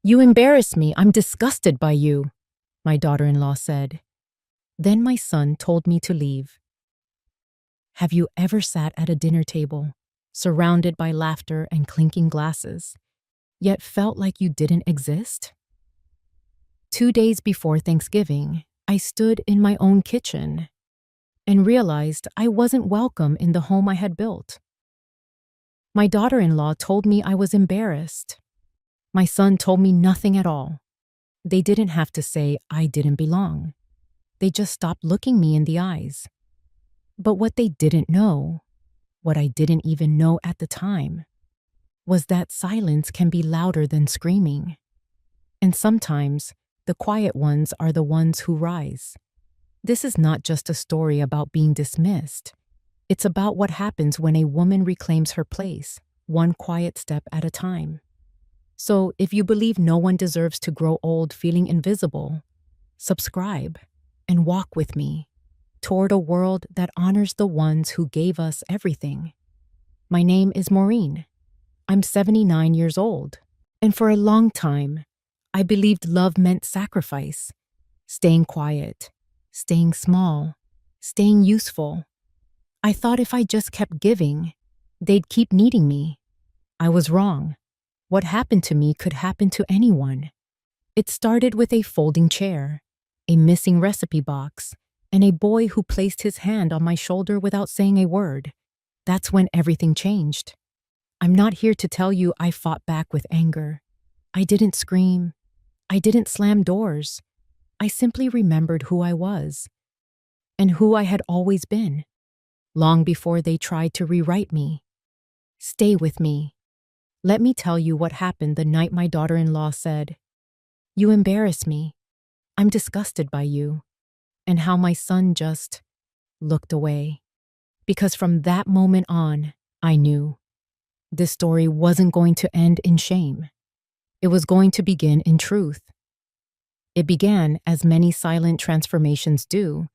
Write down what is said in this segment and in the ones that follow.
You embarrass me. I'm disgusted by you, my daughter-in-law said. Then my son told me to leave. Have you ever sat at a dinner table, surrounded by laughter and clinking glasses, yet felt like you didn't exist? 2 days before Thanksgiving, I stood in my own kitchen and realized I wasn't welcome in the home I had built. My daughter-in-law told me I was embarrassed. My son told me nothing at all. They didn't have to say I didn't belong. They just stopped looking me in the eyes. But what they didn't know, what I didn't even know at the time, was that silence can be louder than screaming. And sometimes, the quiet ones are the ones who rise. This is not just a story about being dismissed. It's about what happens when a woman reclaims her place, one quiet step at a time. So, if you believe no one deserves to grow old feeling invisible, subscribe and walk with me toward a world that honors the ones who gave us everything. My name is Maureen. I'm 79 years old, and for a long time, I believed love meant sacrifice, staying quiet, staying small, staying useful. I thought if I just kept giving, they'd keep needing me. I was wrong. What happened to me could happen to anyone. It started with a folding chair, a missing recipe box, and a boy who placed his hand on my shoulder without saying a word. That's when everything changed. I'm not here to tell you I fought back with anger. I didn't scream. I didn't slam doors. I simply remembered who I was and who I had always been, long before they tried to rewrite me. Stay with me. Let me tell you what happened the night my daughter-in-law said, "You embarrass me. I'm disgusted by you," and how my son just looked away. Because from that moment on, I knew this story wasn't going to end in shame. It was going to begin in truth. It began, as many silent transformations do,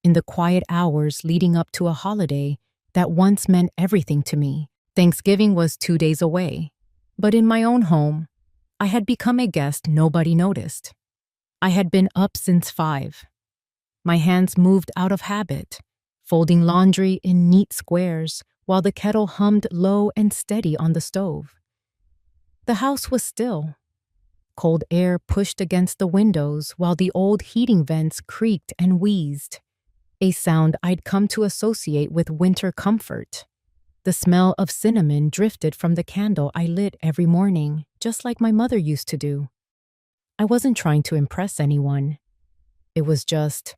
in the quiet hours leading up to a holiday that once meant everything to me. Thanksgiving was 2 days away, but in my own home, I had become a guest nobody noticed. I had been up since 5. My hands moved out of habit, folding laundry in neat squares while the kettle hummed low and steady on the stove. The house was still. Cold air pushed against the windows while the old heating vents creaked and wheezed, a sound I'd come to associate with winter comfort. The smell of cinnamon drifted from the candle I lit every morning, just like my mother used to do. I wasn't trying to impress anyone. It was just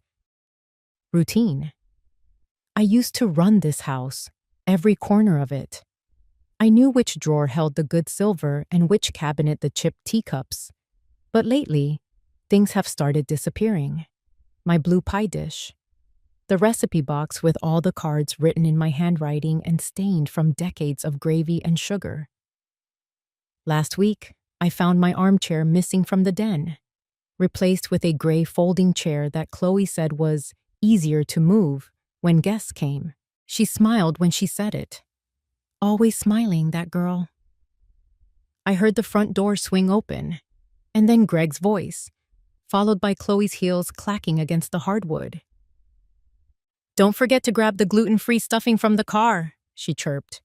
routine. I used to run this house, every corner of it. I knew which drawer held the good silver and which cabinet the chipped teacups. But lately, things have started disappearing. My blue pie dish, the recipe box with all the cards written in my handwriting and stained from decades of gravy and sugar. Last week, I found my armchair missing from the den, replaced with a gray folding chair that Chloe said was easier to move when guests came. She smiled when she said it. Always smiling, that girl. I heard the front door swing open, and then Greg's voice, followed by Chloe's heels clacking against the hardwood. "Don't forget to grab the gluten-free stuffing from the car," she chirped.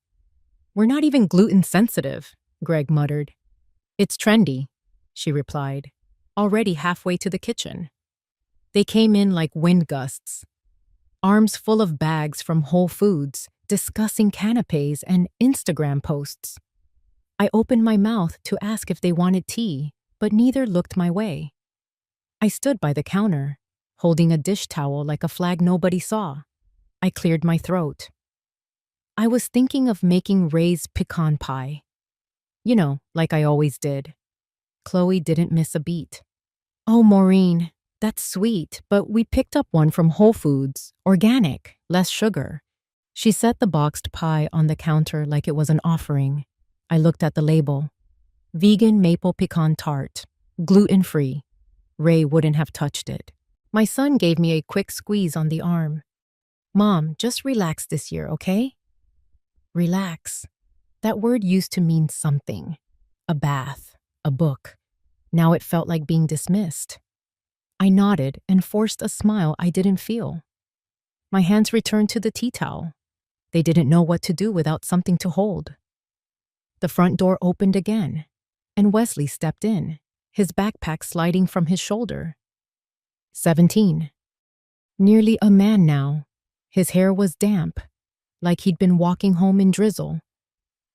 "We're not even gluten-sensitive," Greg muttered. "It's trendy," she replied, already halfway to the kitchen. They came in like wind gusts, arms full of bags from Whole Foods, discussing canapes and Instagram posts. I opened my mouth to ask if they wanted tea, but neither looked my way. I stood by the counter, holding a dish towel like a flag nobody saw. I cleared my throat. I was thinking of making Ray's pecan pie. You know, like I always did. Chloe didn't miss a beat. "Oh, Maureen, that's sweet, but we picked up one from Whole Foods, organic, less sugar." She set the boxed pie on the counter like it was an offering. I looked at the label. Vegan maple pecan tart, gluten-free. Ray wouldn't have touched it. My son gave me a quick squeeze on the arm. "Mom, just relax this year, okay?" Relax. That word used to mean something. A bath, a book, Now it felt like being dismissed. I nodded and forced a smile I didn't feel. My hands returned to the tea towel. They didn't know what to do without something to hold. The front door opened again, and Wesley stepped in, his backpack sliding from his shoulder. 17. Nearly a man now. His hair was damp, like he'd been walking home in drizzle.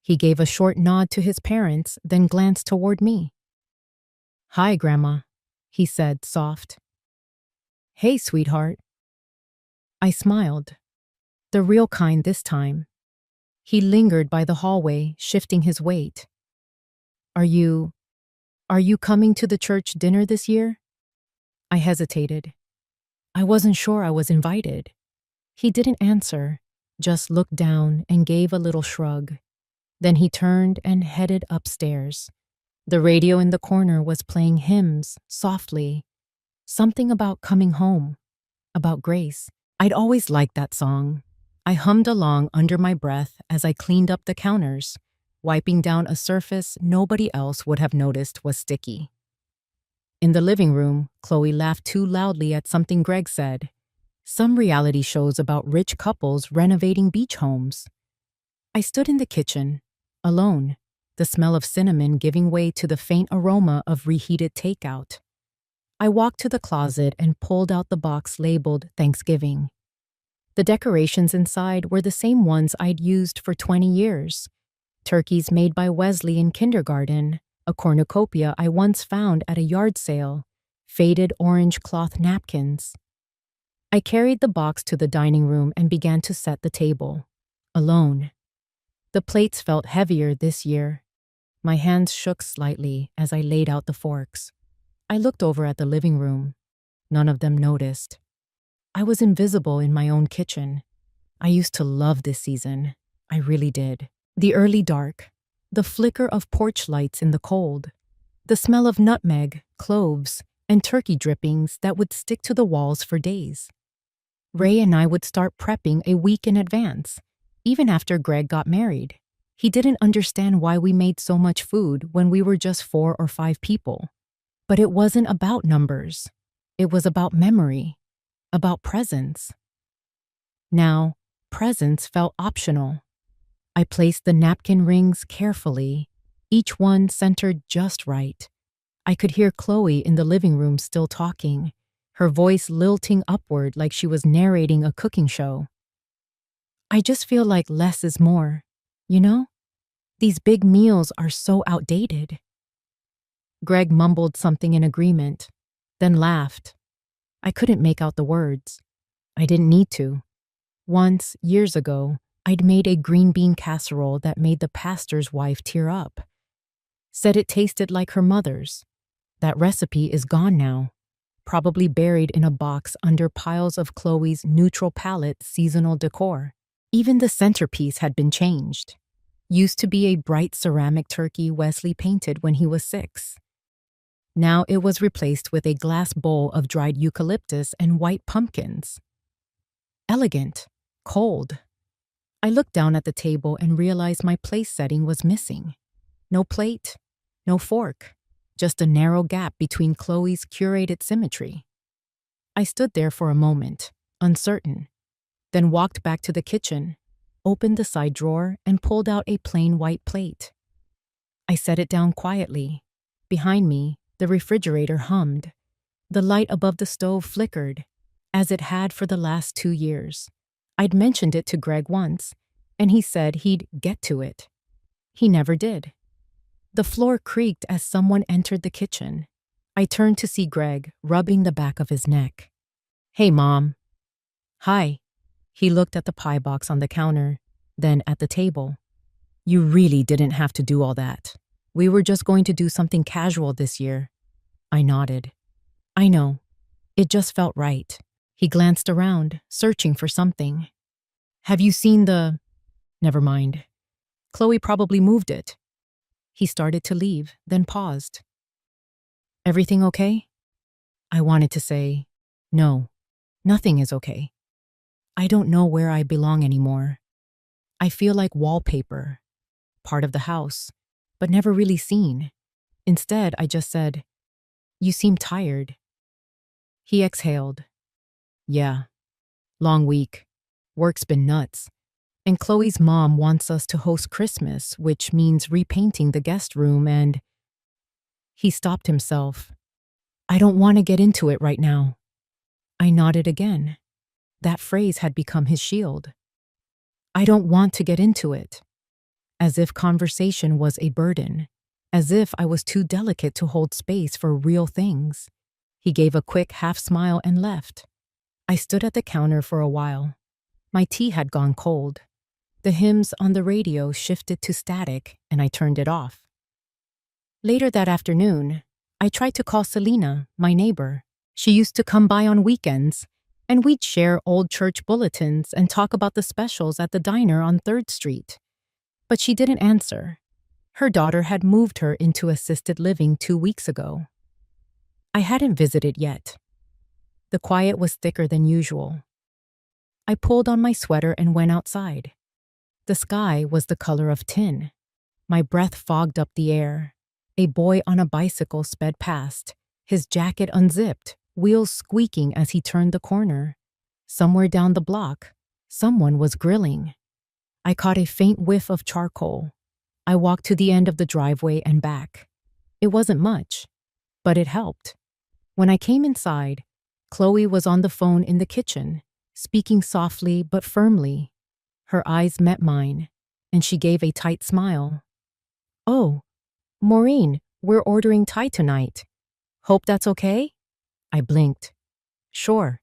He gave a short nod to his parents, then glanced toward me. "Hi, Grandma," he said, soft. "Hey, sweetheart." I smiled. The real kind this time. He lingered by the hallway, shifting his weight. Are you coming to the church dinner this year?" I hesitated. I wasn't sure I was invited. He didn't answer, just looked down and gave a little shrug. Then he turned and headed upstairs. The radio in the corner was playing hymns, softly. Something about coming home, about grace. I'd always liked that song. I hummed along under my breath as I cleaned up the counters, wiping down a surface nobody else would have noticed was sticky. In the living room, Chloe laughed too loudly at something Greg said. Some reality shows about rich couples renovating beach homes. I stood in the kitchen, alone, the smell of cinnamon giving way to the faint aroma of reheated takeout. I walked to the closet and pulled out the box labeled Thanksgiving. The decorations inside were the same ones I'd used for 20 years. Turkeys made by Wesley in kindergarten, a cornucopia I once found at a yard sale, faded orange cloth napkins. I carried the box to the dining room and began to set the table, alone. The plates felt heavier this year. My hands shook slightly as I laid out the forks. I looked over at the living room. None of them noticed. I was invisible in my own kitchen. I used to love this season. I really did. The early dark, the flicker of porch lights in the cold, the smell of nutmeg, cloves, and turkey drippings that would stick to the walls for days. Ray and I would start prepping a week in advance, even after Greg got married. He didn't understand why we made so much food when we were just 4 or 5 people. But it wasn't about numbers. It was about memory, about presence. Now, presence felt optional. I placed the napkin rings carefully, each one centered just right. I could hear Chloe in the living room still talking, her voice lilting upward like she was narrating a cooking show. I just feel like less is more, you know? These big meals are so outdated. Greg mumbled something in agreement, then laughed. I couldn't make out the words. I didn't need to. Once, years ago, I'd made a green bean casserole that made the pastor's wife tear up. Said it tasted like her mother's. That recipe is gone now, probably buried in a box under piles of Chloe's neutral palette seasonal decor. Even the centerpiece had been changed. Used to be a bright ceramic turkey Wesley painted when he was 6. Now it was replaced with a glass bowl of dried eucalyptus and white pumpkins. Elegant, cold. I looked down at the table and realized my place setting was missing. No plate, no fork, just a narrow gap between Chloe's curated symmetry. I stood there for a moment, uncertain, then walked back to the kitchen, opened the side drawer, and pulled out a plain white plate. I set it down quietly. Behind me, the refrigerator hummed. The light above the stove flickered, as it had for the last 2 years. I'd mentioned it to Greg once, and he said he'd get to it. He never did. The floor creaked as someone entered the kitchen. I turned to see Greg, rubbing the back of his neck. "Hey, Mom." "Hi." He looked at the pie box on the counter, then at the table. "You really didn't have to do all that. We were just going to do something casual this year." I nodded. "I know. It just felt right." He glanced around, searching for something. "Have you seen the—" "Never mind. Chloe probably moved it." He started to leave, then paused. "Everything okay?" I wanted to say, "No, nothing is okay. I don't know where I belong anymore. I feel like wallpaper, part of the house, but never really seen." Instead, I just said, You seem tired. He exhaled. Yeah, long week. Work's been nuts. And Chloe's mom wants us to host Christmas, which means repainting the guest room and… He stopped himself. I don't want to get into it right now. I nodded again. That phrase had become his shield. I don't want to get into it. As if conversation was a burden. As if I was too delicate to hold space for real things. He gave a quick half smile and left. I stood at the counter for a while. My tea had gone cold. The hymns on the radio shifted to static and I turned it off. Later that afternoon, I tried to call Selena, my neighbor. She used to come by on weekends, and we'd share old church bulletins and talk about the specials at the diner on 3rd Street. But she didn't answer. Her daughter had moved her into assisted living 2 weeks ago. I hadn't visited yet. The quiet was thicker than usual. I pulled on my sweater and went outside. The sky was the color of tin. My breath fogged up the air. A boy on a bicycle sped past, his jacket unzipped, wheels squeaking as he turned the corner. Somewhere down the block, someone was grilling. I caught a faint whiff of charcoal. I walked to the end of the driveway and back. It wasn't much, but it helped. When I came inside, Chloe was on the phone in the kitchen, speaking softly but firmly. Her eyes met mine, and she gave a tight smile. Oh, Maureen, we're ordering Thai tonight. Hope that's okay? I blinked. Sure.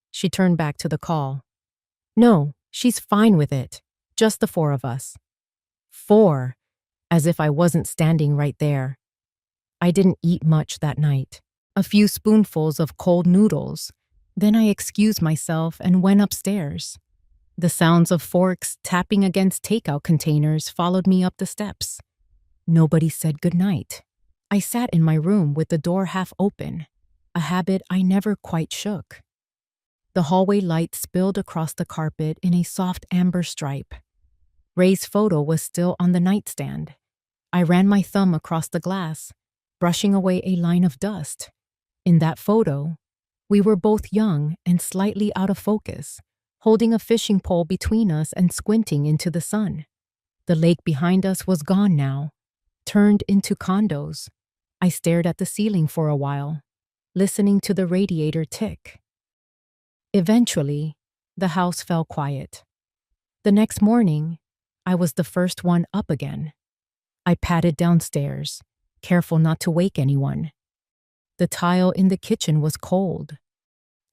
She turned back to the call. No, she's fine with it. Just the 4 of us. 4, as if I wasn't standing right there. I didn't eat much that night. A few spoonfuls of cold noodles. Then I excused myself and went upstairs. The sounds of forks tapping against takeout containers followed me up the steps. Nobody said goodnight. I sat in my room with the door half open, a habit I never quite shook. The hallway light spilled across the carpet in a soft amber stripe. Ray's photo was still on the nightstand. I ran my thumb across the glass, brushing away a line of dust. In that photo, we were both young and slightly out of focus, holding a fishing pole between us and squinting into the sun. The lake behind us was gone now, turned into condos. I stared at the ceiling for a while, listening to the radiator tick. Eventually, the house fell quiet. The next morning, I was the first one up again. I padded downstairs, careful not to wake anyone. The tile in the kitchen was cold.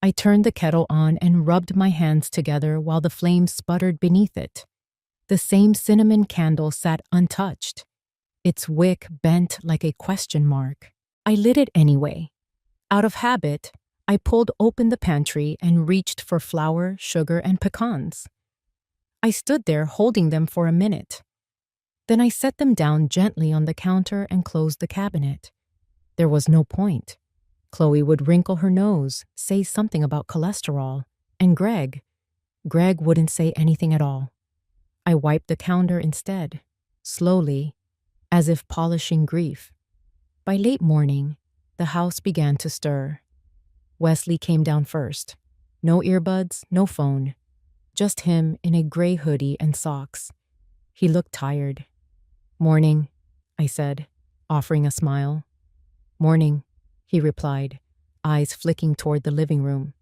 I turned the kettle on and rubbed my hands together while the flames sputtered beneath it. The same cinnamon candle sat untouched, its wick bent like a question mark. I lit it anyway. Out of habit, I pulled open the pantry and reached for flour, sugar, and pecans. I stood there holding them for a minute. Then I set them down gently on the counter and closed the cabinet. There was no point. Chloe would wrinkle her nose, say something about cholesterol, and Greg wouldn't say anything at all. I wiped the counter instead, slowly, as if polishing grief. By late morning, the house began to stir. Wesley came down first. No earbuds, no phone. Just him in a gray hoodie and socks. He looked tired. Morning, I said, offering a smile. Morning, he replied, eyes flicking toward the living room.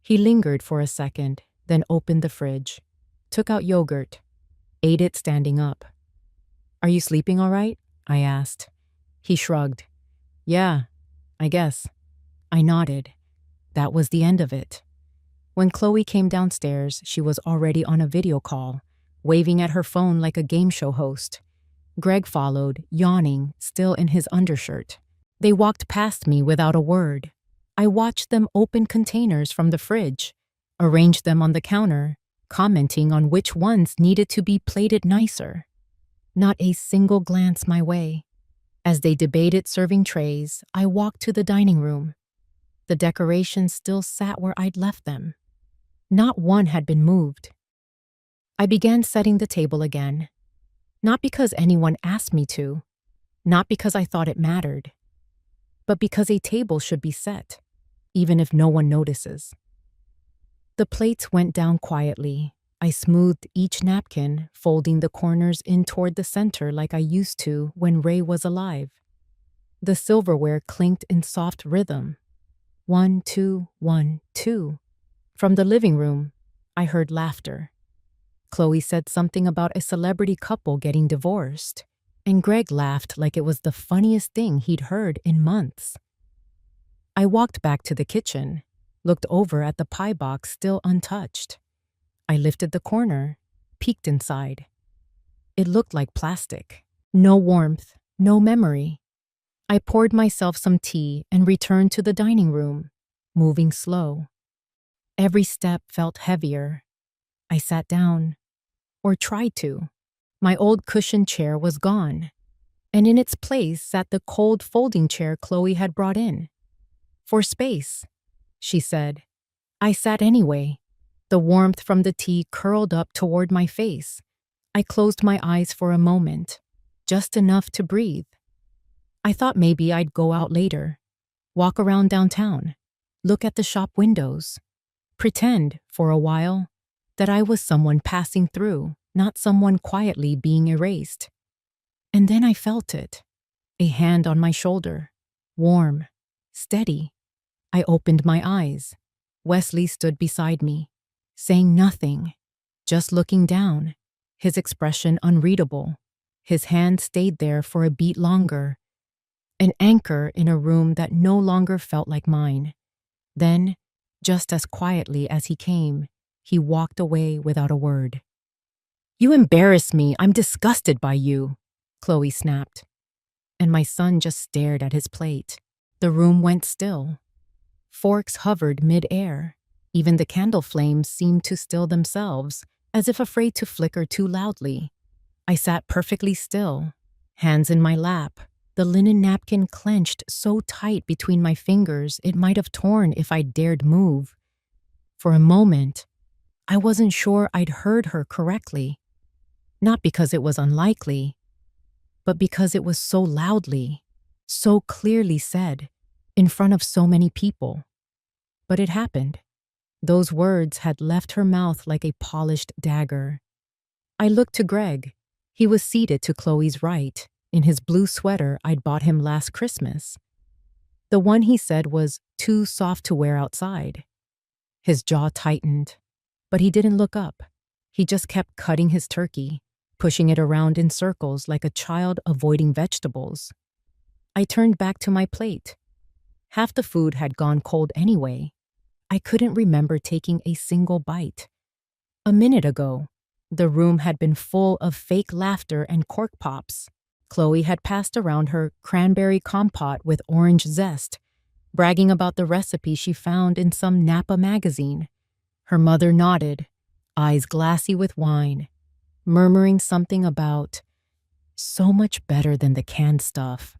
He lingered for a second, then opened the fridge, took out yogurt, ate it standing up. Are you sleeping all right? I asked. He shrugged. Yeah, I guess. I nodded. That was the end of it. When Chloe came downstairs, she was already on a video call, waving at her phone like a game show host. Greg followed, yawning, still in his undershirt. They walked past me without a word. I watched them open containers from the fridge, arrange them on the counter, commenting on which ones needed to be plated nicer. Not a single glance my way. As they debated serving trays, I walked to the dining room. The decorations still sat where I'd left them. Not one had been moved. I began setting the table again. Not because anyone asked me to. Not because I thought it mattered. but because a table should be set, even if no one notices. The plates went down quietly. I smoothed each napkin, folding the corners in toward the center like I used to when Ray was alive. The silverware clinked in soft rhythm. 1, 2, 1, 2. From the living room, I heard laughter. Chloe said something about a celebrity couple getting divorced, and Greg laughed like it was the funniest thing he'd heard in months. I walked back to the kitchen, looked over at the pie box still untouched. I lifted the corner, peeked inside. It looked like plastic. No warmth, no memory. I poured myself some tea and returned to the dining room, moving slow. Every step felt heavier. I sat down, or tried to. My old cushioned chair was gone, and in its place sat the cold folding chair Chloe had brought in. For space, she said. I sat anyway. The warmth from the tea curled up toward my face. I closed my eyes for a moment, just enough to breathe. I thought maybe I'd go out later, walk around downtown, look at the shop windows, pretend, for a while, that I was someone passing through, not someone quietly being erased. And then I felt it, a hand on my shoulder, warm, steady. I opened my eyes. Wesley stood beside me, saying nothing, just looking down, his expression unreadable. His hand stayed there for a beat longer, an anchor in a room that no longer felt like mine. Then, just as quietly as he came, he walked away without a word. You embarrass me. I'm disgusted by you, Chloe snapped. And my son just stared at his plate. The room went still. Forks hovered mid-air. Even the candle flames seemed to still themselves, as if afraid to flicker too loudly. I sat perfectly still, hands in my lap, the linen napkin clenched so tight between my fingers it might have torn if I dared move. For a moment, I wasn't sure I'd heard her correctly. Not because it was unlikely, but because it was so loudly, so clearly said, in front of so many people. But it happened. Those words had left her mouth like a polished dagger. I looked to Greg. He was seated to Chloe's right, in his blue sweater I'd bought him last Christmas. The one he said was too soft to wear outside. His jaw tightened, but he didn't look up. He just kept cutting his turkey, pushing it around in circles like a child avoiding vegetables. I turned back to my plate. Half the food had gone cold anyway. I couldn't remember taking a single bite. A minute ago, the room had been full of fake laughter and cork pops. Chloe had passed around her cranberry compote with orange zest, bragging about the recipe she found in some Napa magazine. Her mother nodded, eyes glassy with wine, murmuring something about so much better than the canned stuff.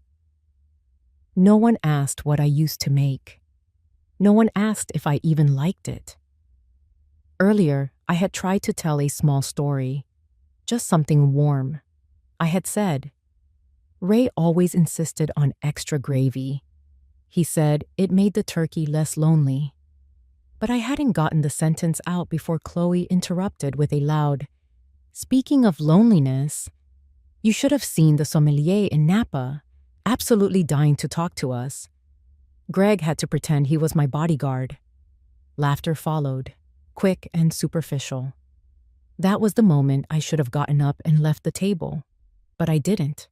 No one asked what I used to make. No one asked if I even liked it. Earlier, I had tried to tell a small story, just something warm. I had said, Ray always insisted on extra gravy. He said it made the turkey less lonely. But I hadn't gotten the sentence out before Chloe interrupted with a loud, Speaking of loneliness, you should have seen the sommelier in Napa, absolutely dying to talk to us. Greg had to pretend he was my bodyguard. Laughter followed, quick and superficial. That was the moment I should have gotten up and left the table, but I didn't.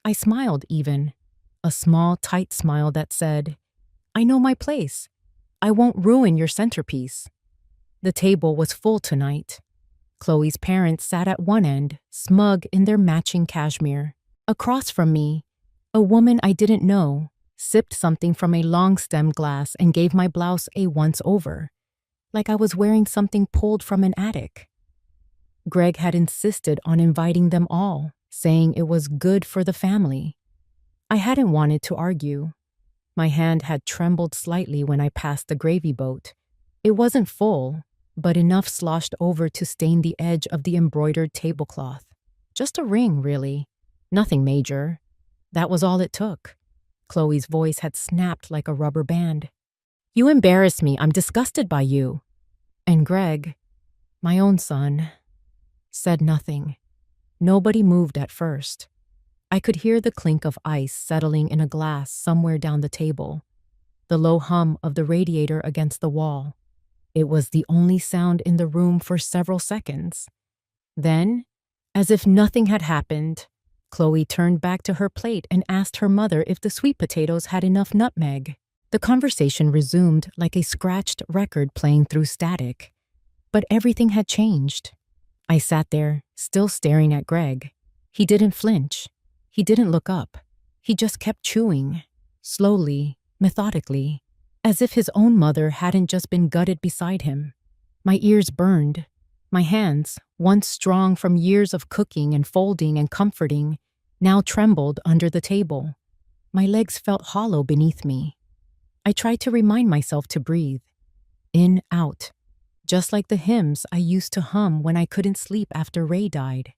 I smiled even, a small, tight smile that said, I know my place. I won't ruin your centerpiece. The table was full tonight. Chloe's parents sat at one end, smug in their matching cashmere. Across from me, a woman I didn't know sipped something from a long-stemmed glass and gave my blouse a once-over, like I was wearing something pulled from an attic. Greg had insisted on inviting them all, saying it was good for the family. I hadn't wanted to argue. My hand had trembled slightly when I passed the gravy boat. It wasn't full, but enough sloshed over to stain the edge of the embroidered tablecloth. Just a ring, really. Nothing major. That was all it took. Chloe's voice had snapped like a rubber band. You embarrass me. I'm disgusted by you. And Greg, my own son, said nothing. Nobody moved at first. I could hear the clink of ice settling in a glass somewhere down the table, the low hum of the radiator against the wall. It was the only sound in the room for several seconds. Then, as if nothing had happened, Chloe turned back to her plate and asked her mother if the sweet potatoes had enough nutmeg. The conversation resumed like a scratched record playing through static. But everything had changed. I sat there, still staring at Greg. He didn't flinch. He didn't look up. He just kept chewing, slowly, methodically, as if his own mother hadn't just been gutted beside him. My ears burned. My hands, once strong from years of cooking and folding and comforting, now trembled under the table. My legs felt hollow beneath me. I tried to remind myself to breathe. In, out. Just like the hymns I used to hum when I couldn't sleep after Ray died.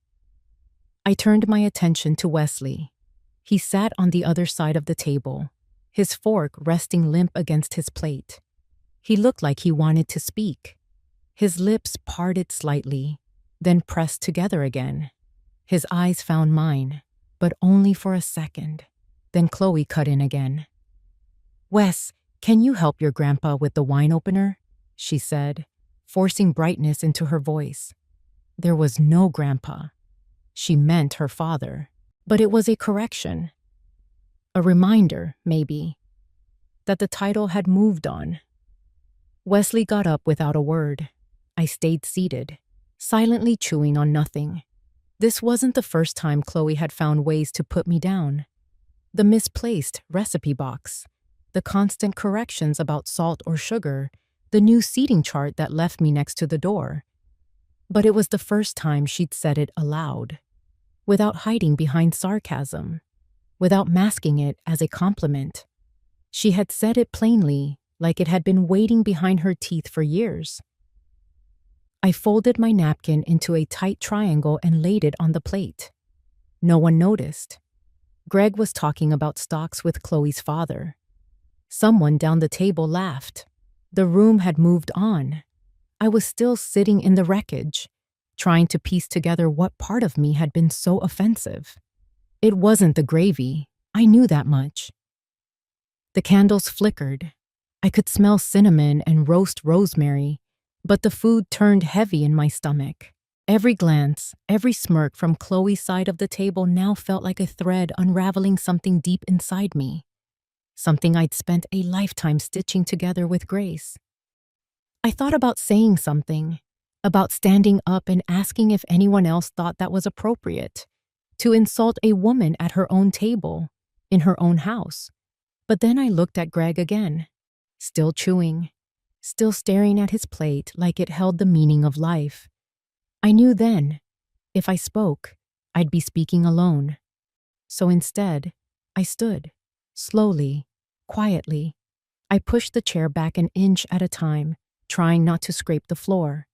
I turned my attention to Wesley. He sat on the other side of the table, his fork resting limp against his plate. He looked like he wanted to speak. His lips parted slightly, then pressed together again. His eyes found mine, but only for a second. Then Chloe cut in again. Wes, can you help your grandpa with the wine opener? She said, forcing brightness into her voice. There was no grandpa. She meant her father, but it was a correction. A reminder, maybe, that the title had moved on. Wesley got up without a word. I stayed seated, silently chewing on nothing. This wasn't the first time Chloe had found ways to put me down. The misplaced recipe box, the constant corrections about salt or sugar, the new seating chart that left me next to the door. But it was the first time she'd said it aloud, without hiding behind sarcasm, without masking it as a compliment. She had said it plainly, like it had been waiting behind her teeth for years. I folded my napkin into a tight triangle and laid it on the plate. No one noticed. Greg was talking about stocks with Chloe's father. Someone down the table laughed. The room had moved on. I was still sitting in the wreckage, trying to piece together what part of me had been so offensive. It wasn't the gravy. I knew that much. The candles flickered. I could smell cinnamon and roast rosemary, but the food turned heavy in my stomach. Every glance, every smirk from Chloe's side of the table now felt like a thread unraveling something deep inside me. Something I'd spent a lifetime stitching together with grace. I thought about saying something, about standing up and asking if anyone else thought that was appropriate, to insult a woman at her own table, in her own house. But then I looked at Greg again, still chewing, still staring at his plate like it held the meaning of life. I knew then, if I spoke, I'd be speaking alone. So instead, I stood. Slowly, quietly, I pushed the chair back an inch at a time, trying not to scrape the floor.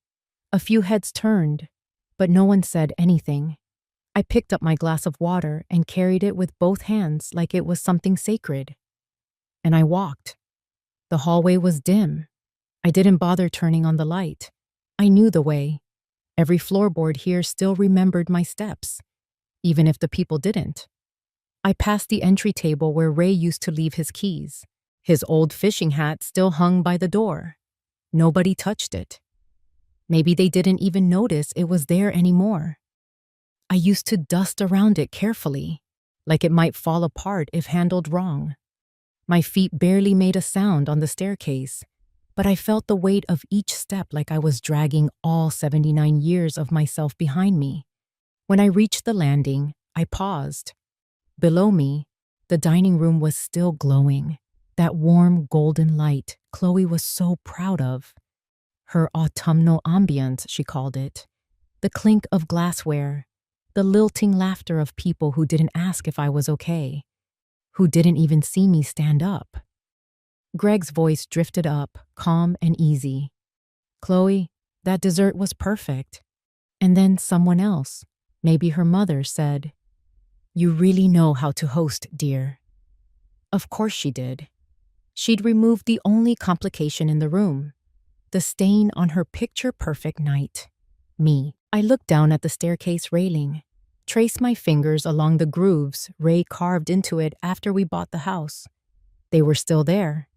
A few heads turned, but no one said anything. I picked up my glass of water and carried it with both hands like it was something sacred. And I walked. The hallway was dim. I didn't bother turning on the light. I knew the way. Every floorboard here still remembered my steps, even if the people didn't. I passed the entry table where Ray used to leave his keys. His old fishing hat still hung by the door. Nobody touched it. Maybe they didn't even notice it was there anymore. I used to dust around it carefully, like it might fall apart if handled wrong. My feet barely made a sound on the staircase, but I felt the weight of each step like I was dragging all 79 years of myself behind me. When I reached the landing, I paused. Below me, the dining room was still glowing, that warm golden light Chloe was so proud of. Her autumnal ambience, she called it. The clink of glassware, the lilting laughter of people who didn't ask if I was okay, who didn't even see me stand up. Greg's voice drifted up, calm and easy. Chloe, that dessert was perfect. And then someone else, maybe her mother, said, "You really know how to host, dear." Of course she did. She'd removed the only complication in the room, the stain on her picture-perfect night. Me. I looked down at the staircase railing, traced my fingers along the grooves Ray carved into it after we bought the house. They were still there,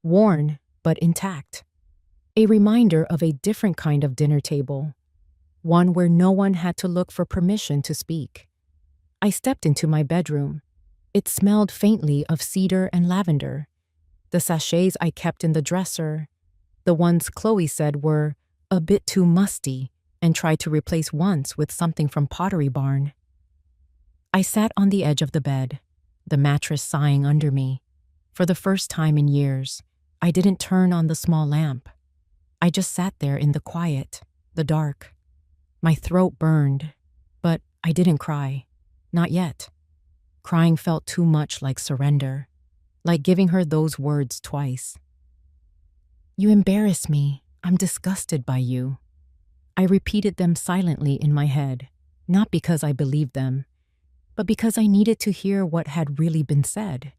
worn but intact. A reminder of a different kind of dinner table, one where no one had to look for permission to speak. I stepped into my bedroom. It smelled faintly of cedar and lavender. The sachets I kept in the dresser, the ones Chloe said were a bit too musty and tried to replace once with something from Pottery Barn. I sat on the edge of the bed, the mattress sighing under me. For the first time in years, I didn't turn on the small lamp. I just sat there in the quiet, the dark. My throat burned, but I didn't cry. Not yet. Crying felt too much like surrender, like giving her those words twice. "You embarrass me. I'm disgusted by you." I repeated them silently in my head, not because I believed them, but because I needed to hear what had really been said,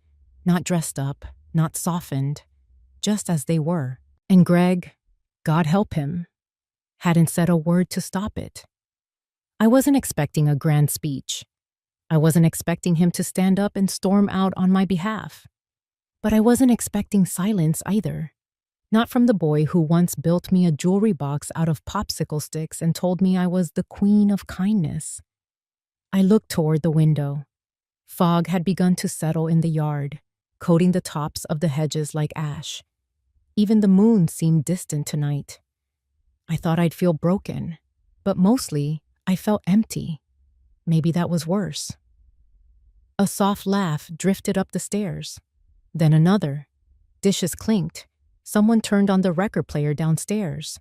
not dressed up, not softened, just as they were. And Greg, God help him, hadn't said a word to stop it. I wasn't expecting a grand speech. I wasn't expecting him to stand up and storm out on my behalf. But I wasn't expecting silence either. Not from the boy who once built me a jewelry box out of popsicle sticks and told me I was the queen of kindness. I looked toward the window. Fog had begun to settle in the yard, coating the tops of the hedges like ash. Even the moon seemed distant tonight. I thought I'd feel broken, but mostly I felt empty. Maybe that was worse. A soft laugh drifted up the stairs. Then another. Dishes clinked. Someone turned on the record player downstairs.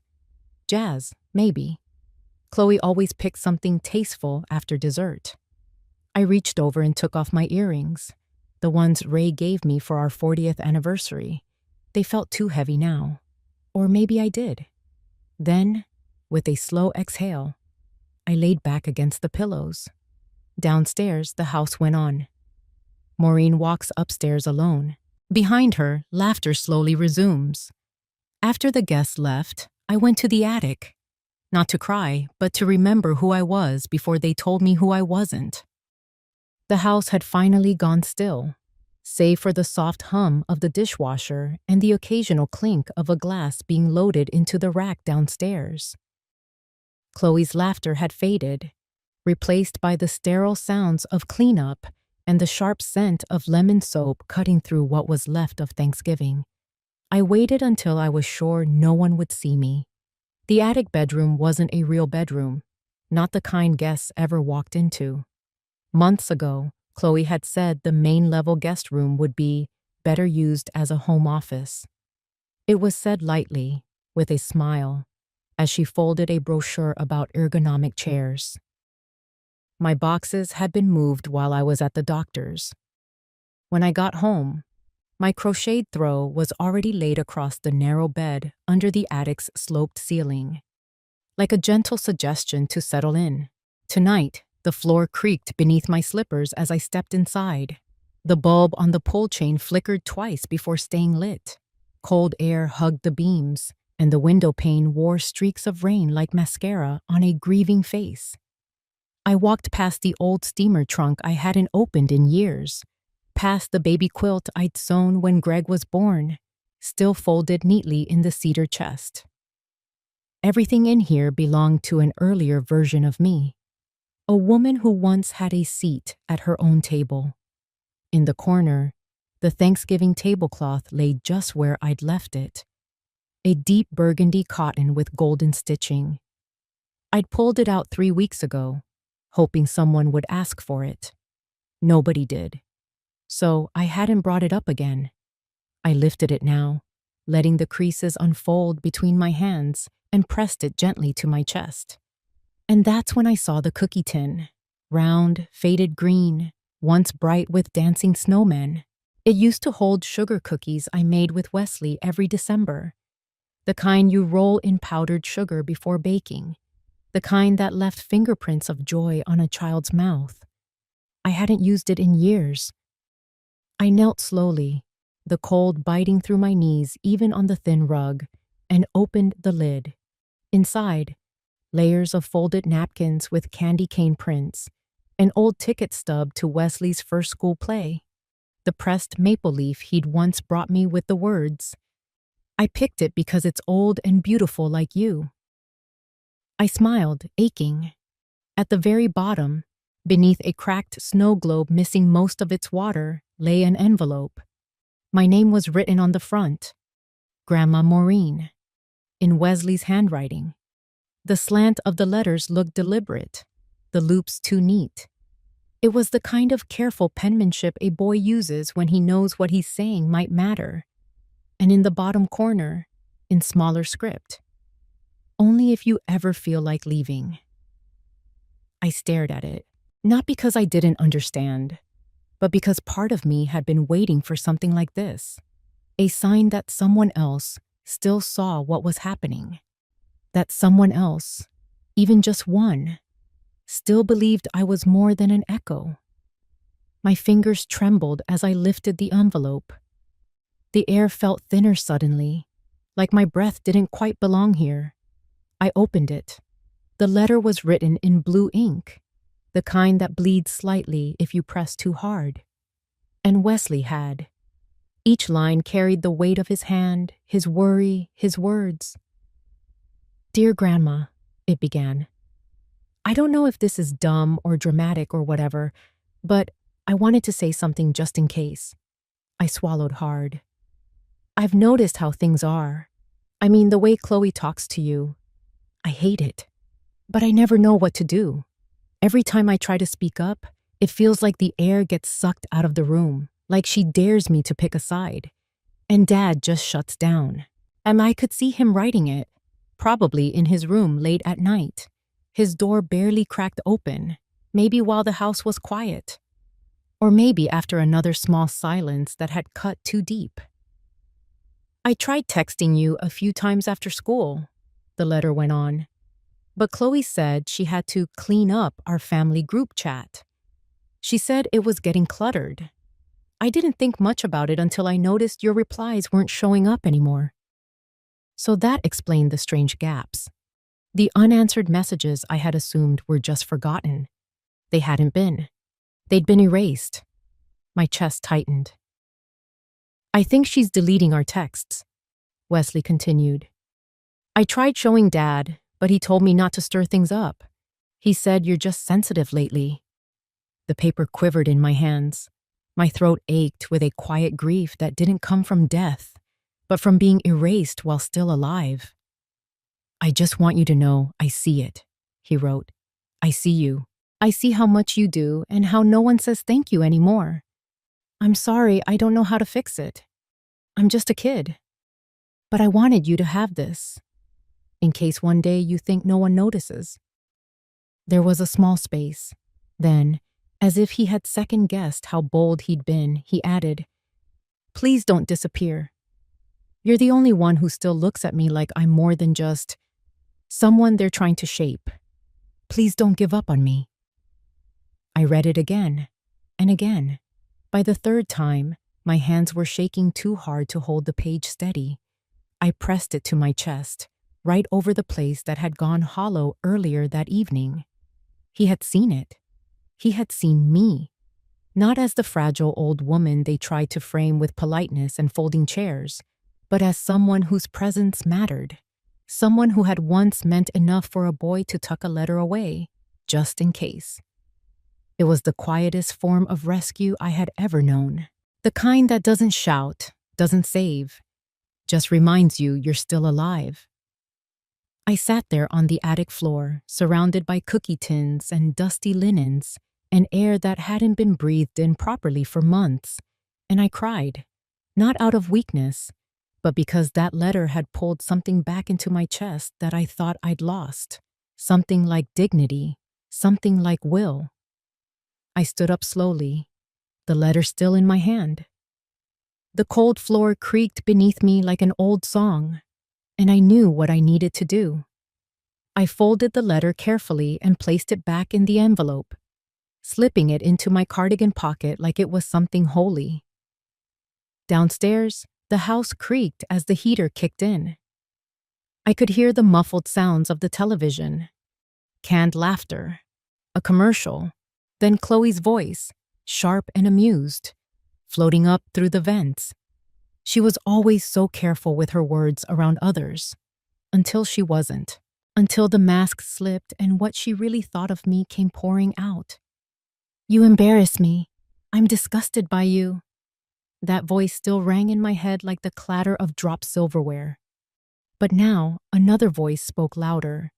Jazz, maybe. Chloe always picked something tasteful after dessert. I reached over and took off my earrings, the ones Ray gave me for our 40th anniversary. They felt too heavy now. Or maybe I did. Then, with a slow exhale, I laid back against the pillows. Downstairs, the house went on. Maureen walks upstairs alone. Behind her, laughter slowly resumes. After the guests left, I went to the attic. Not to cry, but to remember who I was before they told me who I wasn't. The house had finally gone still, save for the soft hum of the dishwasher and the occasional clink of a glass being loaded into the rack downstairs. Chloe's laughter had faded, replaced by the sterile sounds of cleanup and the sharp scent of lemon soap cutting through what was left of Thanksgiving. I waited until I was sure no one would see me. The attic bedroom wasn't a real bedroom, not the kind guests ever walked into. Months ago, Chloe had said the main-level guest room would be better used as a home office. It was said lightly, with a smile, as she folded a brochure about ergonomic chairs. My boxes had been moved while I was at the doctor's. When I got home, my crocheted throw was already laid across the narrow bed under the attic's sloped ceiling, like a gentle suggestion to settle in. Tonight, the floor creaked beneath my slippers as I stepped inside. The bulb on the pull chain flickered twice before staying lit. Cold air hugged the beams, and the window pane wore streaks of rain like mascara on a grieving face. I walked past the old steamer trunk I hadn't opened in years, past the baby quilt I'd sewn when Greg was born, still folded neatly in the cedar chest. Everything in here belonged to an earlier version of me, a woman who once had a seat at her own table. In the corner, the Thanksgiving tablecloth lay just where I'd left it, a deep burgundy cotton with golden stitching. I'd pulled it out 3 weeks ago, hoping someone would ask for it. Nobody did. So I hadn't brought it up again. I lifted it now, letting the creases unfold between my hands, and pressed it gently to my chest. And that's when I saw the cookie tin, round, faded green, once bright with dancing snowmen. It used to hold sugar cookies I made with Wesley every December, the kind you roll in powdered sugar before baking, the kind that left fingerprints of joy on a child's mouth. I hadn't used it in years. I knelt slowly, the cold biting through my knees even on the thin rug, and opened the lid. Inside, layers of folded napkins with candy cane prints, an old ticket stub to Wesley's first school play, the pressed maple leaf he'd once brought me with the words, "I picked it because it's old and beautiful like you." I smiled, aching. At the very bottom, beneath a cracked snow globe missing most of its water, lay an envelope. My name was written on the front, Grandma Maureen, in Wesley's handwriting. The slant of the letters looked deliberate, the loops too neat. It was the kind of careful penmanship a boy uses when he knows what he's saying might matter. And in the bottom corner, in smaller script, "Only if you ever feel like leaving." I stared at it, not because I didn't understand, but because part of me had been waiting for something like this, a sign that someone else still saw what was happening, that someone else, even just one, still believed I was more than an echo. My fingers trembled as I lifted the envelope. The air felt thinner suddenly, like my breath didn't quite belong here. I opened it. The letter was written in blue ink, the kind that bleeds slightly if you press too hard. And Wesley had. Each line carried the weight of his hand, his worry, his words. "Dear Grandma," it began. "I don't know if this is dumb or dramatic or whatever, but I wanted to say something just in case." I swallowed hard. "I've noticed how things are. I mean, the way Chloe talks to you. I hate it. But I never know what to do. Every time I try to speak up, it feels like the air gets sucked out of the room, like she dares me to pick a side. And Dad just shuts down." And I could see him writing it, probably in his room late at night, his door barely cracked open, maybe while the house was quiet. Or maybe after another small silence that had cut too deep. "I tried texting you a few times after school," the letter went on. "But Chloe said she had to clean up our family group chat. She said it was getting cluttered. I didn't think much about it until I noticed your replies weren't showing up anymore." So that explained the strange gaps. The unanswered messages I had assumed were just forgotten. They hadn't been. They'd been erased. My chest tightened. "I think she's deleting our texts," Wesley continued. "I tried showing Dad, but he told me not to stir things up. He said you're just sensitive lately." The paper quivered in my hands. My throat ached with a quiet grief that didn't come from death, but from being erased while still alive. "I just want you to know I see it," he wrote. "I see you. I see how much you do and how no one says thank you anymore. I'm sorry I don't know how to fix it. I'm just a kid. But I wanted you to have this, in case one day you think no one notices." There was a small space. Then, as if he had second-guessed how bold he'd been, he added, "Please don't disappear. You're the only one who still looks at me like I'm more than just someone they're trying to shape. Please don't give up on me." I read it again and again. By the third time, my hands were shaking too hard to hold the page steady. I pressed it to my chest, right over the place that had gone hollow earlier that evening. He had seen it. He had seen me. Not as the fragile old woman they tried to frame with politeness and folding chairs, but as someone whose presence mattered. Someone who had once meant enough for a boy to tuck a letter away, just in case. It was the quietest form of rescue I had ever known. The kind that doesn't shout, doesn't save, just reminds you you're still alive. I sat there on the attic floor, surrounded by cookie tins and dusty linens, an air that hadn't been breathed in properly for months, and I cried, not out of weakness, but because that letter had pulled something back into my chest that I thought I'd lost, something like dignity, something like will. I stood up slowly, the letter still in my hand. The cold floor creaked beneath me like an old song, and I knew what I needed to do. I folded the letter carefully and placed it back in the envelope, slipping it into my cardigan pocket like it was something holy. Downstairs, the house creaked as the heater kicked in. I could hear the muffled sounds of the television, canned laughter, a commercial, then Chloe's voice, sharp and amused, floating up through the vents. She was always so careful with her words around others, until she wasn't, until the mask slipped and what she really thought of me came pouring out. "You embarrass me. I'm disgusted by you." That voice still rang in my head like the clatter of dropped silverware. But now, another voice spoke louder.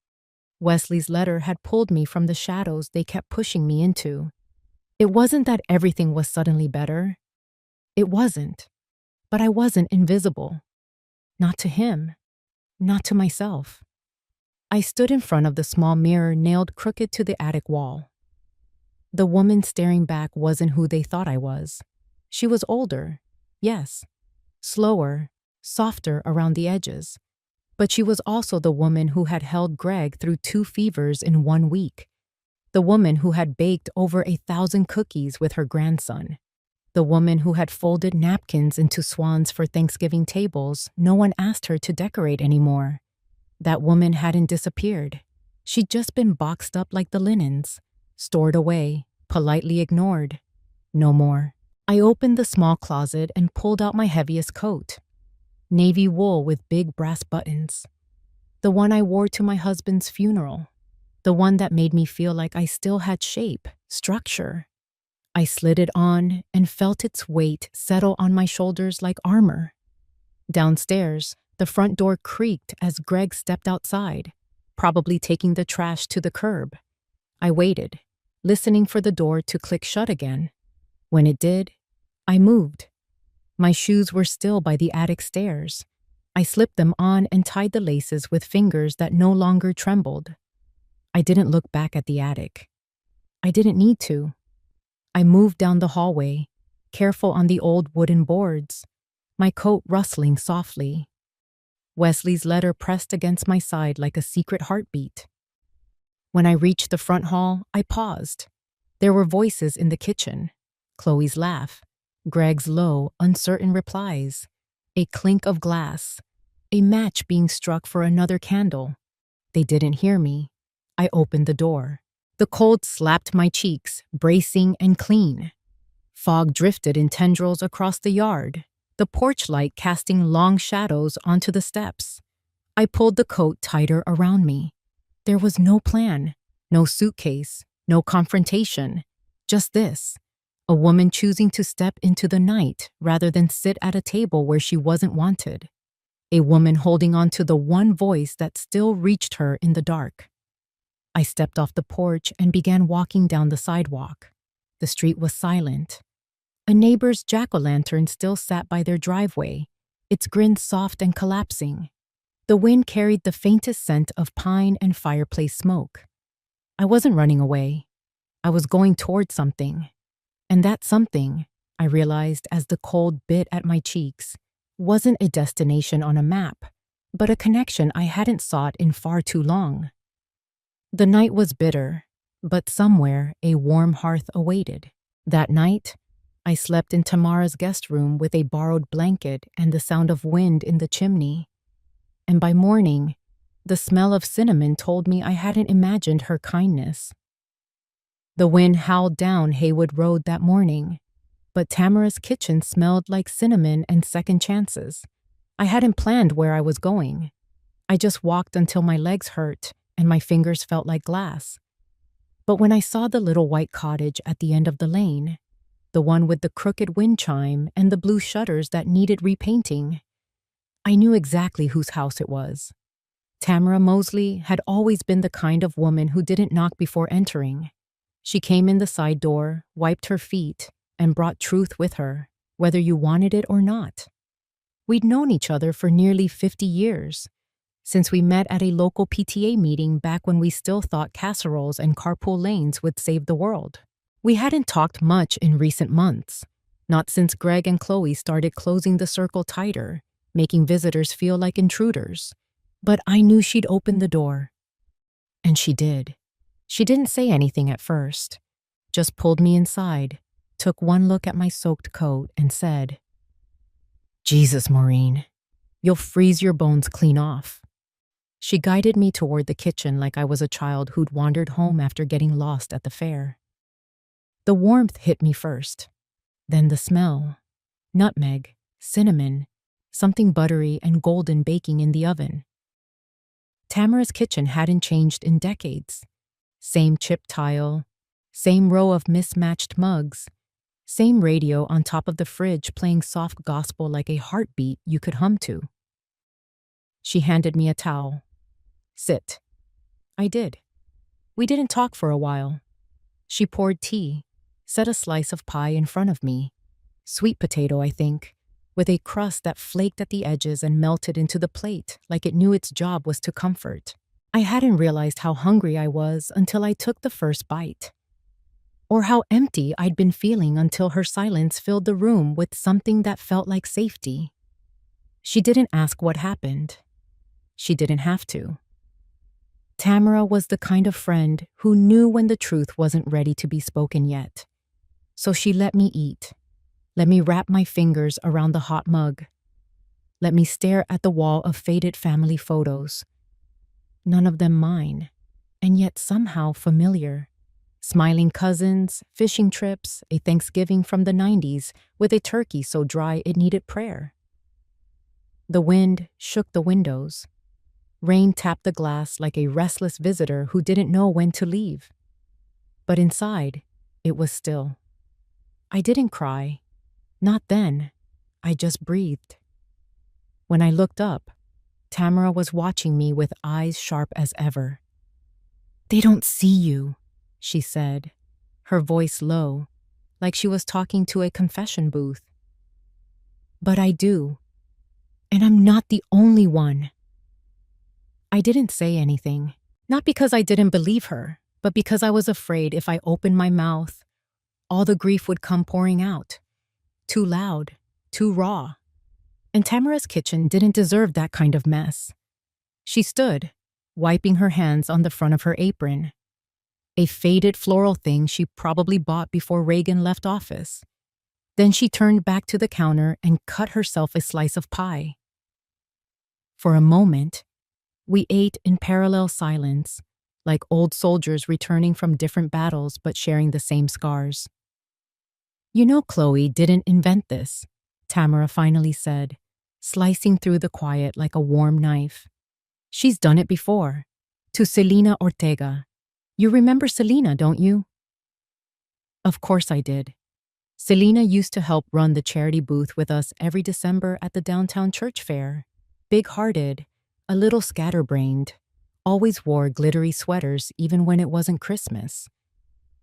Wesley's letter had pulled me from the shadows they kept pushing me into. It wasn't that everything was suddenly better. It wasn't. But I wasn't invisible. Not to him. Not to myself. I stood in front of the small mirror nailed crooked to the attic wall. The woman staring back wasn't who they thought I was. She was older, yes. Slower, softer around the edges. But she was also the woman who had held Greg through 2 fevers in 1 week. The woman who had baked over 1,000 cookies with her grandson. The woman who had folded napkins into swans for Thanksgiving tables no one asked her to decorate anymore. That woman hadn't disappeared. She'd just been boxed up like the linens, stored away, politely ignored. No more. I opened the small closet and pulled out my heaviest coat. Navy wool with big brass buttons. The one I wore to my husband's funeral. The one that made me feel like I still had shape, structure. I slid it on and felt its weight settle on my shoulders like armor. Downstairs, the front door creaked as Greg stepped outside, probably taking the trash to the curb. I waited, listening for the door to click shut again. When it did, I moved. My shoes were still by the attic stairs. I slipped them on and tied the laces with fingers that no longer trembled. I didn't look back at the attic. I didn't need to. I moved down the hallway, careful on the old wooden boards, my coat rustling softly. Wesley's letter pressed against my side like a secret heartbeat. When I reached the front hall, I paused. There were voices in the kitchen. Chloe's laugh, Greg's low, uncertain replies, a clink of glass, a match being struck for another candle. They didn't hear me. I opened the door. The cold slapped my cheeks, bracing and clean. Fog drifted in tendrils across the yard, the porch light casting long shadows onto the steps. I pulled the coat tighter around me. There was no plan, no suitcase, no confrontation, just this. A woman choosing to step into the night rather than sit at a table where she wasn't wanted. A woman holding on to the one voice that still reached her in the dark. I stepped off the porch and began walking down the sidewalk. The street was silent. A neighbor's jack-o'-lantern still sat by their driveway, its grin soft and collapsing. The wind carried the faintest scent of pine and fireplace smoke. I wasn't running away. I was going toward something. And that something, I realized as the cold bit at my cheeks, wasn't a destination on a map, but a connection I hadn't sought in far too long. The night was bitter, but somewhere a warm hearth awaited. That night, I slept in Tamara's guest room with a borrowed blanket and the sound of wind in the chimney. And by morning, the smell of cinnamon told me I hadn't imagined her kindness. The wind howled down Haywood Road that morning, but Tamara's kitchen smelled like cinnamon and second chances. I hadn't planned where I was going. I just walked until my legs hurt and my fingers felt like glass. But when I saw the little white cottage at the end of the lane, the one with the crooked wind chime and the blue shutters that needed repainting, I knew exactly whose house it was. Tamara Mosley had always been the kind of woman who didn't knock before entering. She came in the side door, wiped her feet, and brought truth with her, whether you wanted it or not. We'd known each other for nearly 50 years, since we met at a local PTA meeting back when we still thought casseroles and carpool lanes would save the world. We hadn't talked much in recent months, not since Greg and Chloe started closing the circle tighter, making visitors feel like intruders. But I knew she'd open the door. And she did. She didn't say anything at first, just pulled me inside, took one look at my soaked coat, and said, Jesus, Maureen, you'll freeze your bones clean off. She guided me toward the kitchen like I was a child who'd wandered home after getting lost at the fair. The warmth hit me first, then the smell. Nutmeg, cinnamon, something buttery and golden baking in the oven. Tamara's kitchen hadn't changed in decades. Same chipped tile, same row of mismatched mugs, same radio on top of the fridge playing soft gospel like a heartbeat you could hum to. She handed me a towel. Sit. I did. We didn't talk for a while. She poured tea, set a slice of pie in front of me. Sweet potato, I think, with a crust that flaked at the edges and melted into the plate like it knew its job was to comfort. I hadn't realized how hungry I was until I took the first bite. Or how empty I'd been feeling until her silence filled the room with something that felt like safety. She didn't ask what happened. She didn't have to. Tamara was the kind of friend who knew when the truth wasn't ready to be spoken yet. So she let me eat. Let me wrap my fingers around the hot mug. Let me stare at the wall of faded family photos. None of them mine, and yet somehow familiar. Smiling cousins, fishing trips, a Thanksgiving from the 90s with a turkey so dry it needed prayer. The wind shook the windows. Rain tapped the glass like a restless visitor who didn't know when to leave. But inside, it was still. I didn't cry. Not then. I just breathed. When I looked up, Tamara was watching me with eyes sharp as ever. "They don't see you," she said, her voice low, like she was talking to a confession booth. "But I do. And I'm not the only one." I didn't say anything, not because I didn't believe her, but because I was afraid if I opened my mouth, all the grief would come pouring out. Too loud, too raw. And Tamara's kitchen didn't deserve that kind of mess. She stood, wiping her hands on the front of her apron. A faded floral thing she probably bought before Reagan left office. Then she turned back to the counter and cut herself a slice of pie. For a moment, we ate in parallel silence, like old soldiers returning from different battles but sharing the same scars. "You know Chloe didn't invent this," Tamara finally said, slicing through the quiet like a warm knife. "She's done it before. To Selena Ortega. You remember Selena, don't you?" Of course I did. Selena used to help run the charity booth with us every December at the downtown church fair. Big-hearted, a little scatterbrained, always wore glittery sweaters even when it wasn't Christmas.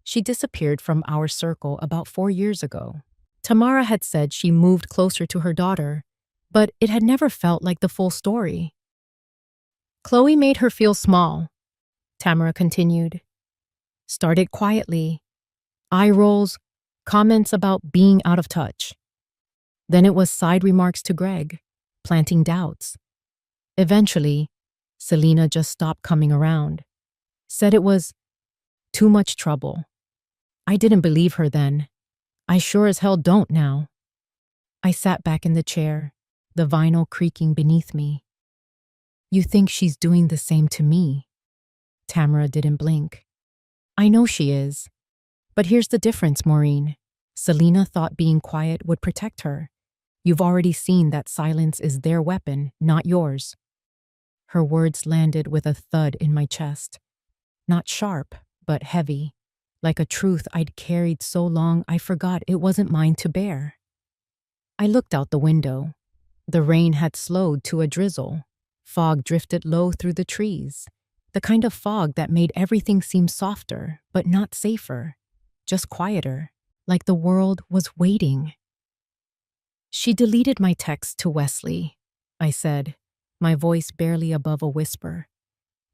She disappeared from our circle about 4 years ago. Tamara had said she moved closer to her daughter, but it had never felt like the full story. "Chloe made her feel small," Tamara continued. "Started quietly. Eye rolls, comments about being out of touch. Then it was side remarks to Greg, planting doubts. Eventually, Selena just stopped coming around. Said it was too much trouble. I didn't believe her then. I sure as hell don't now." I sat back in the chair, the vinyl creaking beneath me. "You think she's doing the same to me?" Tamara didn't blink. "I know she is. But here's the difference, Maureen. Selena thought being quiet would protect her. You've already seen that silence is their weapon, not yours." Her words landed with a thud in my chest. Not sharp, but heavy, like a truth I'd carried so long I forgot it wasn't mine to bear. I looked out the window. The rain had slowed to a drizzle. Fog drifted low through the trees. The kind of fog that made everything seem softer, but not safer. Just quieter, like the world was waiting. "She deleted my text to Wesley," I said, my voice barely above a whisper.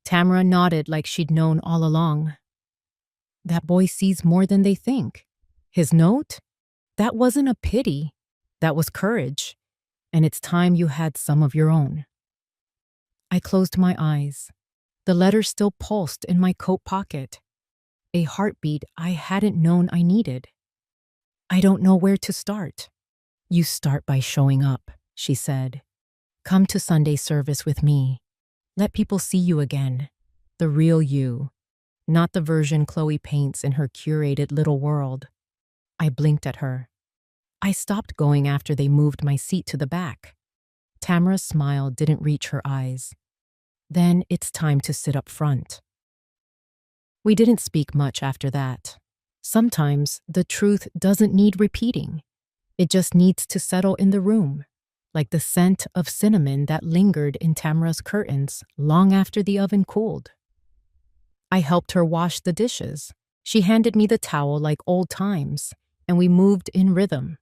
Tamara nodded like she'd known all along. "That boy sees more than they think. His note? That wasn't a pity. That was courage. And it's time you had some of your own." I closed my eyes. The letter still pulsed in my coat pocket. A heartbeat I hadn't known I needed. "I don't know where to start." "You start by showing up," she said. Come to Sunday service with me. Let people see you again. The real you, not the version Chloe paints in her curated little world. I blinked at her. I stopped going after they moved my seat to the back. Tamara's smile didn't reach her eyes. Then it's time to sit up front. We didn't speak much after that. Sometimes the truth doesn't need repeating. It just needs to settle in the room, like the scent of cinnamon that lingered in Tamara's curtains long after the oven cooled. I helped her wash the dishes. She handed me the towel like old times, and we moved in rhythm.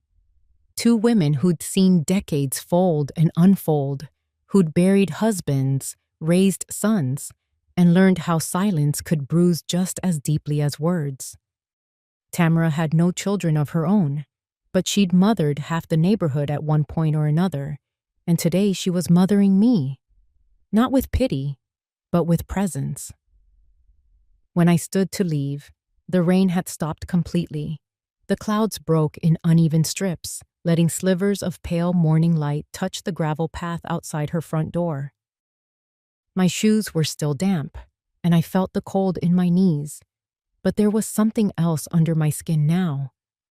Two women who'd seen decades fold and unfold, who'd buried husbands, raised sons, and learned how silence could bruise just as deeply as words. Tamara had no children of her own, but she'd mothered half the neighborhood at one point or another, and today she was mothering me. Not with pity, but with presence. When I stood to leave, the rain had stopped completely. The clouds broke in uneven strips, letting slivers of pale morning light touch the gravel path outside her front door. My shoes were still damp, and I felt the cold in my knees, but there was something else under my skin now.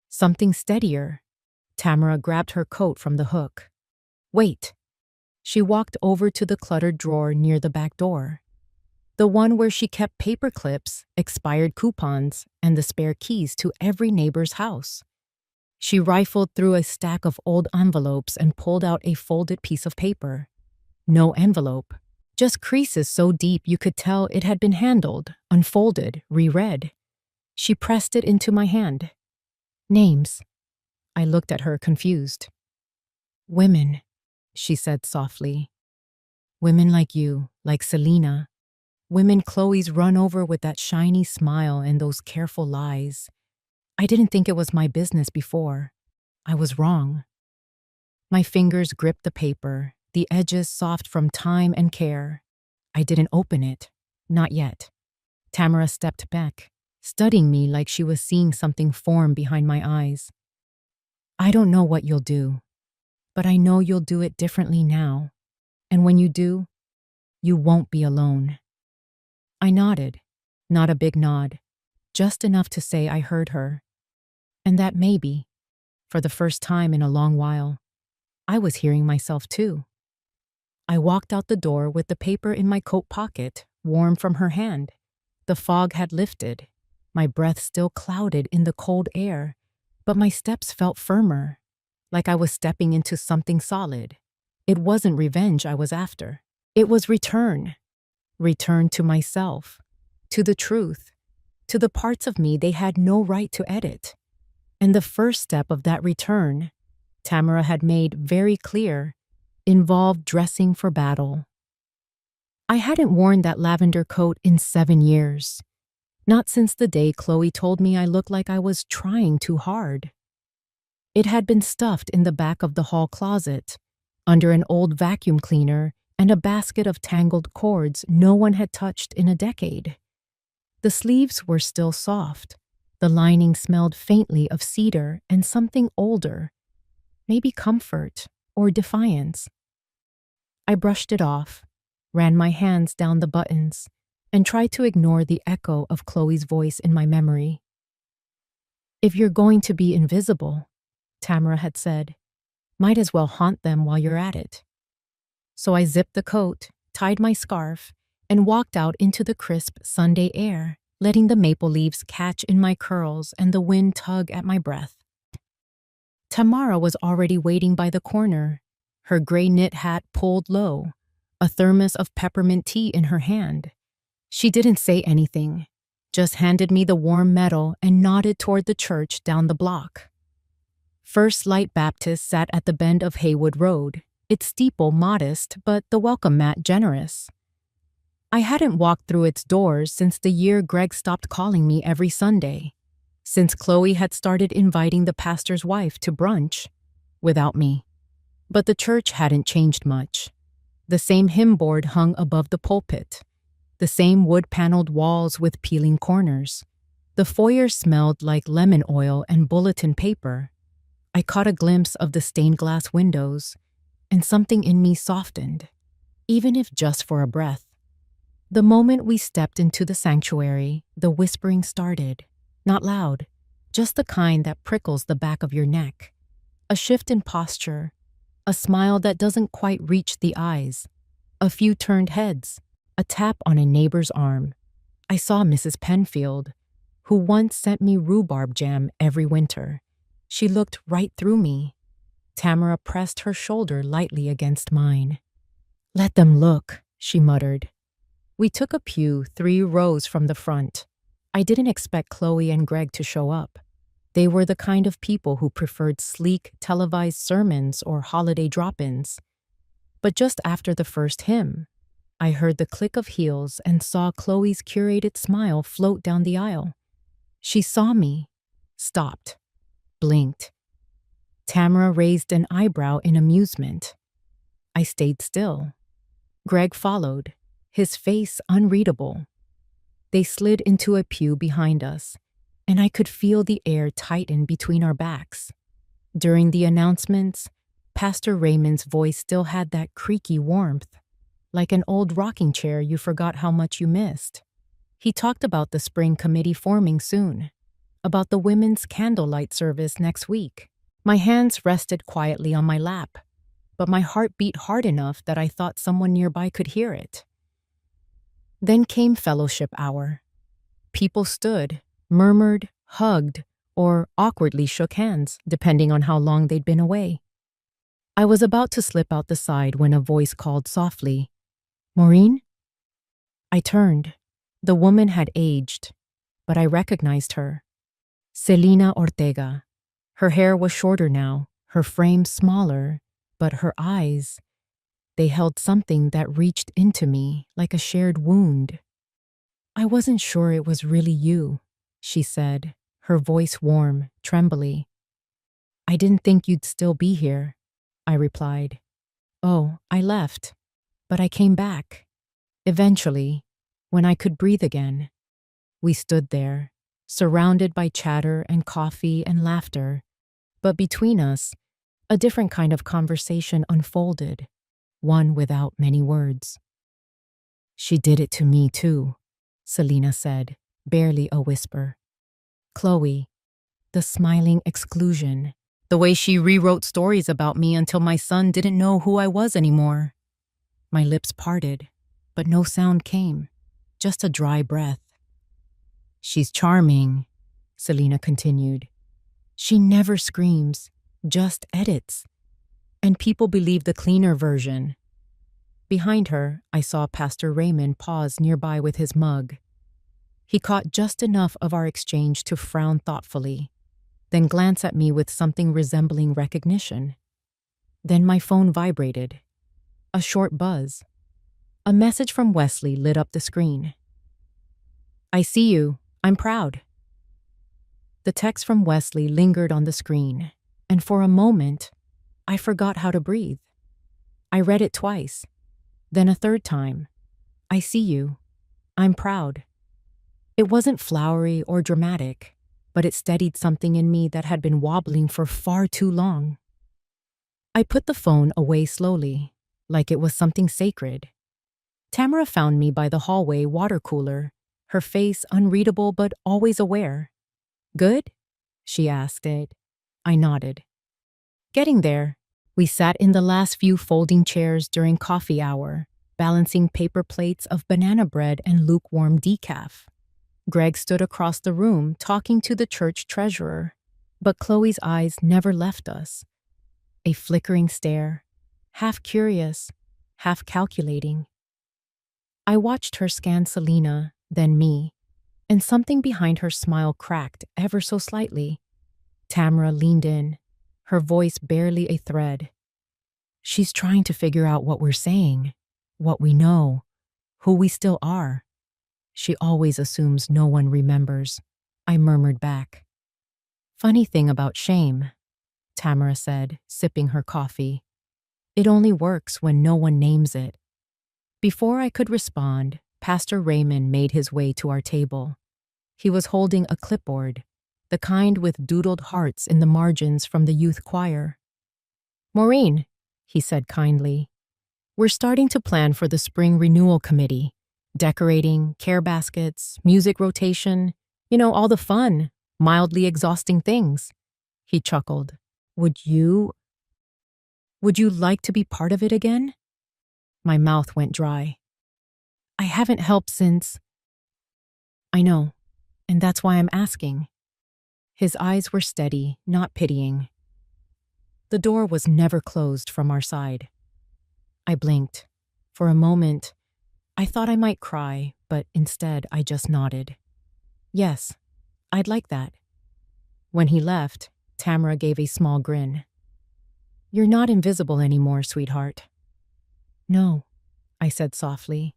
Something steadier. Tamara grabbed her coat from the hook. Wait. She walked over to the cluttered drawer near the back door. The one where she kept paper clips, expired coupons, and the spare keys to every neighbor's house. She rifled through a stack of old envelopes and pulled out a folded piece of paper. No envelope, just creases so deep you could tell it had been handled, unfolded, reread. She pressed it into my hand. Names. I looked at her confused. Women, she said softly. Women like you, like Selena. Women Chloe's run over with that shiny smile and those careful lies. I didn't think it was my business before. I was wrong. My fingers gripped the paper, the edges soft from time and care. I didn't open it. Not yet. Tamara stepped back, studying me like she was seeing something form behind my eyes. I don't know what you'll do, but I know you'll do it differently now. And when you do, you won't be alone. I nodded, not a big nod, just enough to say I heard her. And that maybe, for the first time in a long while, I was hearing myself too. I walked out the door with the paper in my coat pocket, warm from her hand. The fog had lifted, my breath still clouded in the cold air, but my steps felt firmer, like I was stepping into something solid. It wasn't revenge I was after. It was return. Return to myself, to the truth, to the parts of me they had no right to edit. And the first step of that return, Tamara had made very clear, involved dressing for battle. I hadn't worn that lavender coat in 7 years. Not since the day Chloe told me I looked like I was trying too hard. It had been stuffed in the back of the hall closet, under an old vacuum cleaner and a basket of tangled cords no one had touched in a decade. The sleeves were still soft. The lining smelled faintly of cedar and something older, maybe comfort or defiance. I brushed it off, ran my hands down the buttons, and tried to ignore the echo of Chloe's voice in my memory. If you're going to be invisible, Tamara had said, might as well haunt them while you're at it. So I zipped the coat, tied my scarf, and walked out into the crisp Sunday air, letting the maple leaves catch in my curls and the wind tug at my breath. Tamara was already waiting by the corner, her gray knit hat pulled low, a thermos of peppermint tea in her hand. She didn't say anything, just handed me the warm metal and nodded toward the church down the block. First Light Baptist sat at the bend of Haywood Road, its steeple modest but the welcome mat generous. I hadn't walked through its doors since the year Greg stopped calling me every Sunday, since Chloe had started inviting the pastor's wife to brunch, without me. But the church hadn't changed much. The same hymn board hung above the pulpit, the same wood-paneled walls with peeling corners. The foyer smelled like lemon oil and bulletin paper. I caught a glimpse of the stained glass windows, and something in me softened, even if just for a breath. The moment we stepped into the sanctuary, the whispering started. Not loud, just the kind that prickles the back of your neck. A shift in posture, a smile that doesn't quite reach the eyes, a few turned heads, a tap on a neighbor's arm. I saw Mrs. Penfield, who once sent me rhubarb jam every winter. She looked right through me. Tamara pressed her shoulder lightly against mine. "Let them look," she muttered. We took a pew 3 rows from the front. I didn't expect Chloe and Greg to show up. They were the kind of people who preferred sleek, televised sermons or holiday drop-ins. But just after the first hymn, I heard the click of heels and saw Chloe's curated smile float down the aisle. She saw me, stopped, blinked. Tamara raised an eyebrow in amusement. I stayed still. Greg followed, his face unreadable. They slid into a pew behind us, and I could feel the air tighten between our backs. During the announcements, Pastor Raymond's voice still had that creaky warmth, like an old rocking chair you forgot how much you missed. He talked about the spring committee forming soon, about the women's candlelight service next week. My hands rested quietly on my lap, but my heart beat hard enough that I thought someone nearby could hear it. Then came fellowship hour. People stood, murmured, hugged, or awkwardly shook hands, depending on how long they'd been away. I was about to slip out the side when a voice called softly, "Maureen?" I turned. The woman had aged, but I recognized her. Selena Ortega. Her hair was shorter now, her frame smaller, but her eyes, they held something that reached into me like a shared wound. "I wasn't sure it was really you," she said, her voice warm, trembly. "I didn't think you'd still be here," I replied. "Oh, I left, but I came back. Eventually, when I could breathe again." We stood there, surrounded by chatter and coffee and laughter, but between us, a different kind of conversation unfolded, one without many words. "She did it to me too," Selena said, barely a whisper. Chloe, the smiling exclusion, the way she rewrote stories about me until my son didn't know who I was anymore. My lips parted, but no sound came, just a dry breath. "She's charming," Selena continued. "She never screams, just edits. And people believe the cleaner version." Behind her, I saw Pastor Raymond pause nearby with his mug. He caught just enough of our exchange to frown thoughtfully, then glance at me with something resembling recognition. Then my phone vibrated. A short buzz. A message from Wesley lit up the screen. "I see you. I'm proud." The text from Wesley lingered on the screen, and for a moment, I forgot how to breathe. I read it twice, then a third time. "I see you. I'm proud." It wasn't flowery or dramatic, but it steadied something in me that had been wobbling for far too long. I put the phone away slowly, like it was something sacred. Tamara found me by the hallway water cooler, her face unreadable but always aware. "Good?" she asked it. I nodded. Getting there, we sat in the last few folding chairs during coffee hour, balancing paper plates of banana bread and lukewarm decaf. Greg stood across the room talking to the church treasurer, but Chloe's eyes never left us. A flickering stare, half curious, half calculating. I watched her scan Selena, then me, and something behind her smile cracked ever so slightly. Tamara leaned in, her voice barely a thread. "She's trying to figure out what we're saying, what we know, who we still are. She always assumes no one remembers," I murmured back. "Funny thing about shame," Tamara said, sipping her coffee. "It only works when no one names it." Before I could respond, Pastor Raymond made his way to our table. He was holding a clipboard, the kind with doodled hearts in the margins from the youth choir. "Maureen, he said kindly. We're starting to plan for the spring renewal committee. Decorating, care baskets, music rotation, all the fun, mildly exhausting things. He chuckled. Would you like to be part of it again? My mouth went dry. I haven't helped since. I know, and that's why I'm asking. His eyes were steady, not pitying. The door was never closed from our side. I blinked. For a moment, I thought I might cry, but instead I just nodded. Yes, I'd like that. When he left, Tamara gave a small grin. You're not invisible anymore, sweetheart. No, I said softly.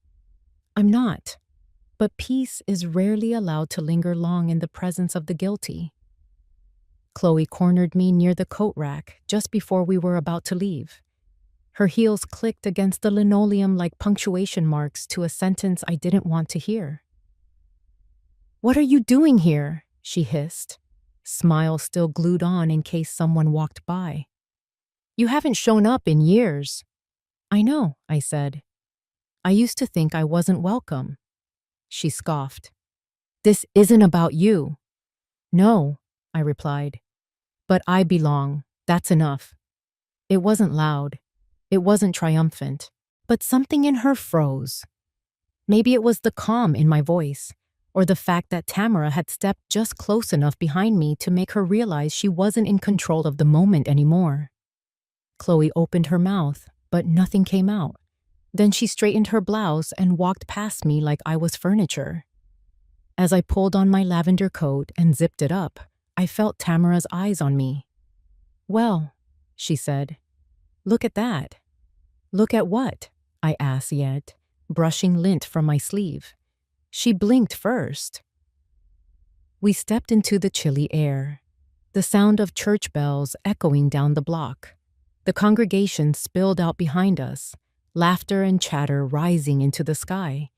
I'm not. But peace is rarely allowed to linger long in the presence of the guilty. Chloe cornered me near the coat rack just before we were about to leave. Her heels clicked against the linoleum like punctuation marks to a sentence I didn't want to hear. What are you doing here? She hissed, smile still glued on in case someone walked by. You haven't shown up in years. I know, I said. I used to think I wasn't welcome. She scoffed. This isn't about you. No, I replied. But I belong. That's enough. It wasn't loud. It wasn't triumphant. But something in her froze. Maybe it was the calm in my voice, or the fact that Tamara had stepped just close enough behind me to make her realize she wasn't in control of the moment anymore. Chloe opened her mouth, but nothing came out. Then she straightened her blouse and walked past me like I was furniture. As I pulled on my lavender coat and zipped it up, I felt Tamara's eyes on me. Well, she said, look at that. Look at what? I asked yet, brushing lint from my sleeve. She blinked first. We stepped into the chilly air, the sound of church bells echoing down the block. The congregation spilled out behind us, laughter and chatter rising into the sky.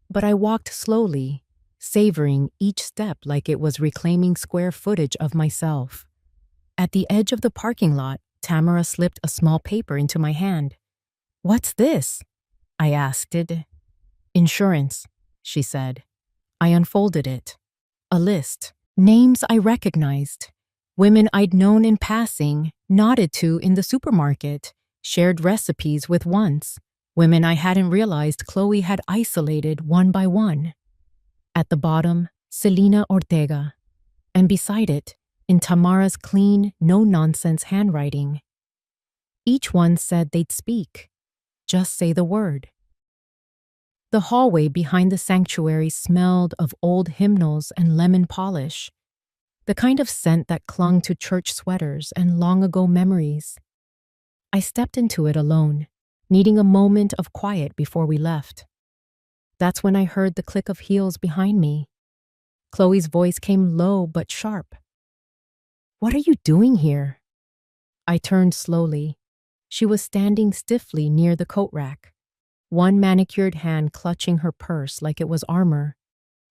But I walked slowly, savoring each step like it was reclaiming square footage of myself. At the edge of the parking lot, Tamara slipped a small paper into my hand. What's this? I asked it. Insurance, she said. I unfolded it. A list. Names I recognized. Women I'd known in passing, nodded to in the supermarket, shared recipes with once. Women I hadn't realized Chloe had isolated one by one. At the bottom, Selena Ortega. And beside it, in Tamara's clean, no-nonsense handwriting. Each one said they'd speak. Just say the word. The hallway behind the sanctuary smelled of old hymnals and lemon polish, the kind of scent that clung to church sweaters and long-ago memories. I stepped into it alone, needing a moment of quiet before we left. That's when I heard the click of heels behind me. Chloe's voice came low but sharp. What are you doing here? I turned slowly. She was standing stiffly near the coat rack, one manicured hand clutching her purse like it was armor.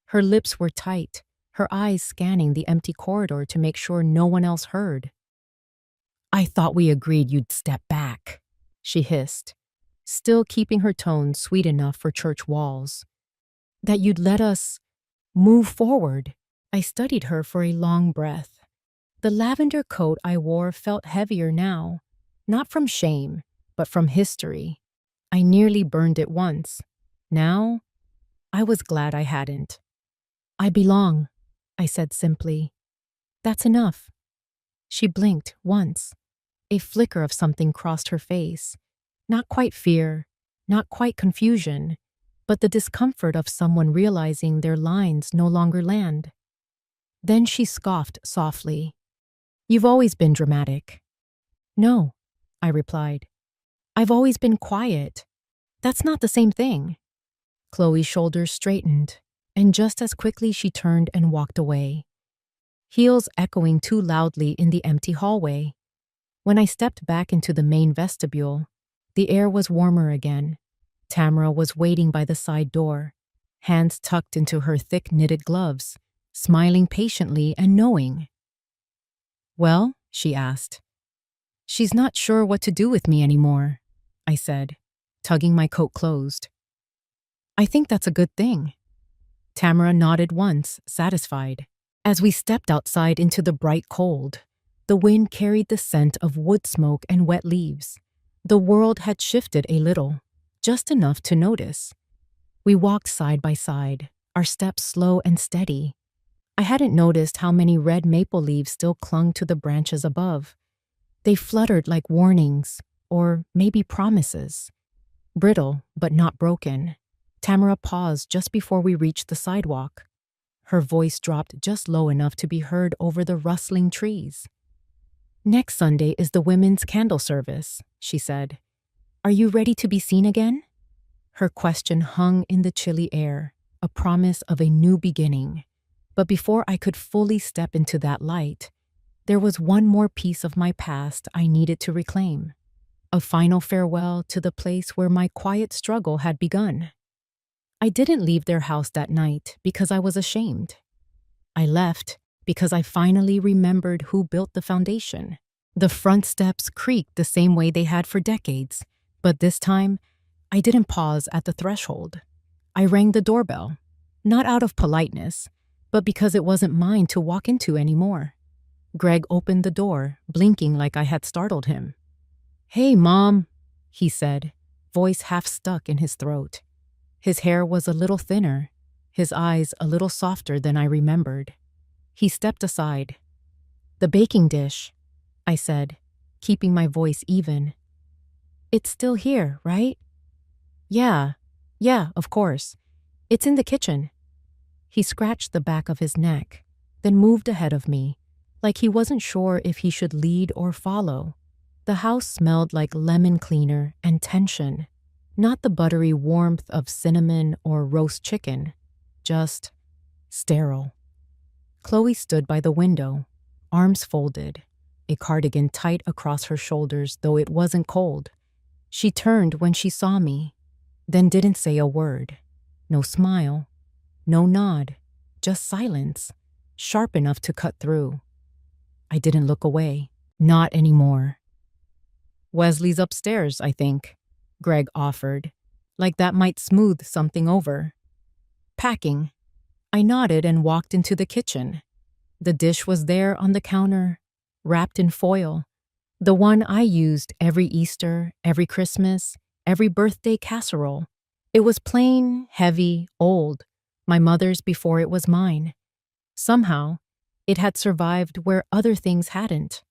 Her lips were tight, her eyes scanning the empty corridor to make sure no one else heard. I thought we agreed you'd step back, she hissed, still keeping her tone sweet enough for church walls. That you'd let us move forward. I studied her for a long breath. The lavender coat I wore felt heavier now, not from shame, but from history. I nearly burned it once. Now, I was glad I hadn't. I belong, I said simply. That's enough. She blinked once. A flicker of something crossed her face. Not quite fear, not quite confusion, but the discomfort of someone realizing their lines no longer land. Then she scoffed softly. You've always been dramatic. No, I replied. I've always been quiet. That's not the same thing. Chloe's shoulders straightened, and just as quickly she turned and walked away, heels echoing too loudly in the empty hallway. When I stepped back into the main vestibule, the air was warmer again. Tamara was waiting by the side door, hands tucked into her thick knitted gloves, smiling patiently and knowing. Well, she asked. She's not sure what to do with me anymore, I said, tugging my coat closed. I think that's a good thing. Tamara nodded once, satisfied. As we stepped outside into the bright cold, the wind carried the scent of wood smoke and wet leaves. The world had shifted a little, just enough to notice. We walked side by side, our steps slow and steady. I hadn't noticed how many red maple leaves still clung to the branches above. They fluttered like warnings, or maybe promises. Brittle, but not broken. Tamara paused just before we reached the sidewalk. Her voice dropped just low enough to be heard over the rustling trees. Next Sunday is the women's candle service, she said. Are you ready to be seen again? Her question hung in the chilly air, a promise of a new beginning. But before I could fully step into that light, there was one more piece of my past I needed to reclaim. A final farewell to the place where my quiet struggle had begun. I didn't leave their house that night because I was ashamed. I left because I finally remembered who built the foundation. The front steps creaked the same way they had for decades, but this time, I didn't pause at the threshold. I rang the doorbell, not out of politeness, but because it wasn't mine to walk into anymore. Greg opened the door, blinking like I had startled him. Hey, Mom, he said, voice half stuck in his throat. His hair was a little thinner, his eyes a little softer than I remembered. He stepped aside. The baking dish, I said, keeping my voice even. It's still here, right? Yeah, of course. It's in the kitchen. He scratched the back of his neck, then moved ahead of me, like he wasn't sure if he should lead or follow. The house smelled like lemon cleaner and tension, not the buttery warmth of cinnamon or roast chicken, just sterile. Chloe stood by the window, arms folded, a cardigan tight across her shoulders though it wasn't cold. She turned when she saw me, then didn't say a word. No smile, no nod, just silence, sharp enough to cut through. I didn't look away, not anymore. Wesley's upstairs, I think, Greg offered, like that might smooth something over. Packing. I nodded and walked into the kitchen. The dish was there on the counter, wrapped in foil. The one I used every Easter, every Christmas, every birthday casserole. It was plain, heavy, old, my mother's before it was mine. Somehow, it had survived where other things hadn't.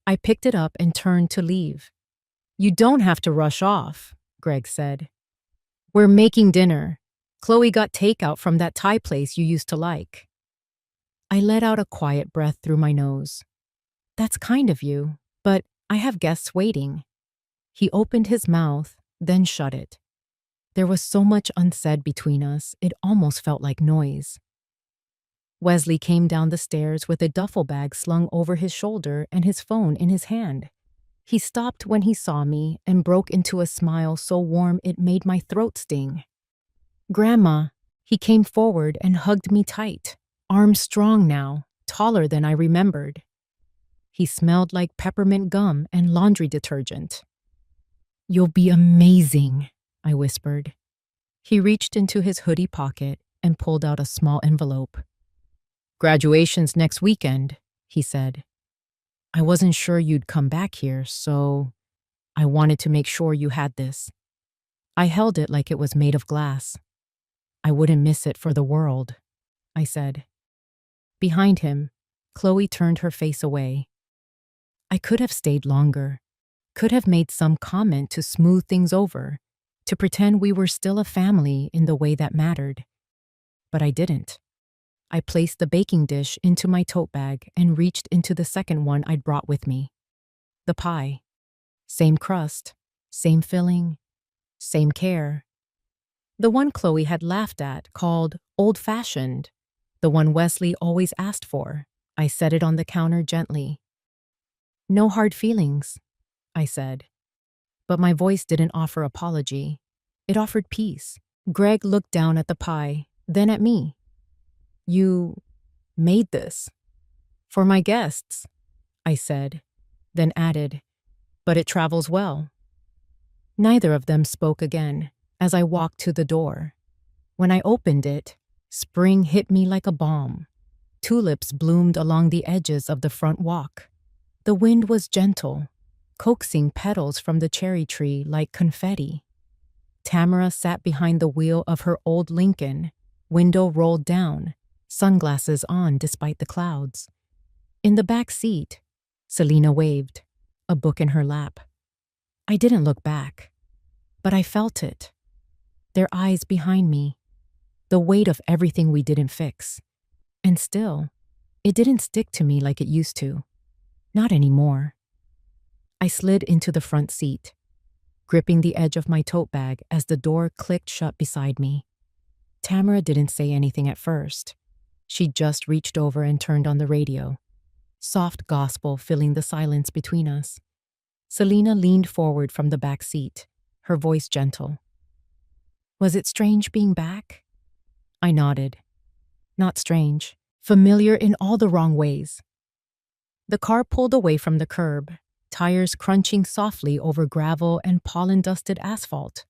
I picked it up and turned to leave. You don't have to rush off, Greg said. We're making dinner. Chloe got takeout from that Thai place you used to like. I let out a quiet breath through my nose. That's kind of you, but I have guests waiting. He opened his mouth, then shut it. There was so much unsaid between us, it almost felt like noise. Wesley came down the stairs with a duffel bag slung over his shoulder and his phone in his hand. He stopped when he saw me and broke into a smile so warm it made my throat sting. Grandma, he came forward and hugged me tight, arms strong now, taller than I remembered. He smelled like peppermint gum and laundry detergent. You'll be amazing, I whispered. He reached into his hoodie pocket and pulled out a small envelope. Graduation's next weekend, he said. I wasn't sure you'd come back here, so I wanted to make sure you had this. I held it like it was made of glass. I wouldn't miss it for the world, I said. Behind him, Chloe turned her face away. I could have stayed longer, could have made some comment to smooth things over, to pretend we were still a family in the way that mattered. But I didn't. I placed the baking dish into my tote bag and reached into the second one I'd brought with me. The pie. Same crust, same filling, same care. The one Chloe had laughed at, called old-fashioned. The one Wesley always asked for. I set it on the counter gently. No hard feelings, I said. But my voice didn't offer apology. It offered peace. Greg looked down at the pie, then at me. You made this. For my guests, I said, then added, but it travels well." Neither of them spoke again as I walked to the door. When I opened it, spring hit me like a bomb. Tulips bloomed along the edges of the front walk. The wind was gentle, coaxing petals from the cherry tree like confetti. Tamara sat behind the wheel of her old Lincoln, window rolled down, sunglasses on despite the clouds. In the back seat, Selena waved, a book in her lap. I didn't look back, but I felt it. Their eyes behind me, the weight of everything we didn't fix. And still, it didn't stick to me like it used to. Not anymore. I slid into the front seat, gripping the edge of my tote bag as the door clicked shut beside me. Tamara didn't say anything at first. She just reached over and turned on the radio, soft gospel filling the silence between us. Selena leaned forward from the back seat, her voice gentle. "Was it strange being back?" I nodded. Not strange, familiar in all the wrong ways. The car pulled away from the curb, tires crunching softly over gravel and pollen-dusted asphalt.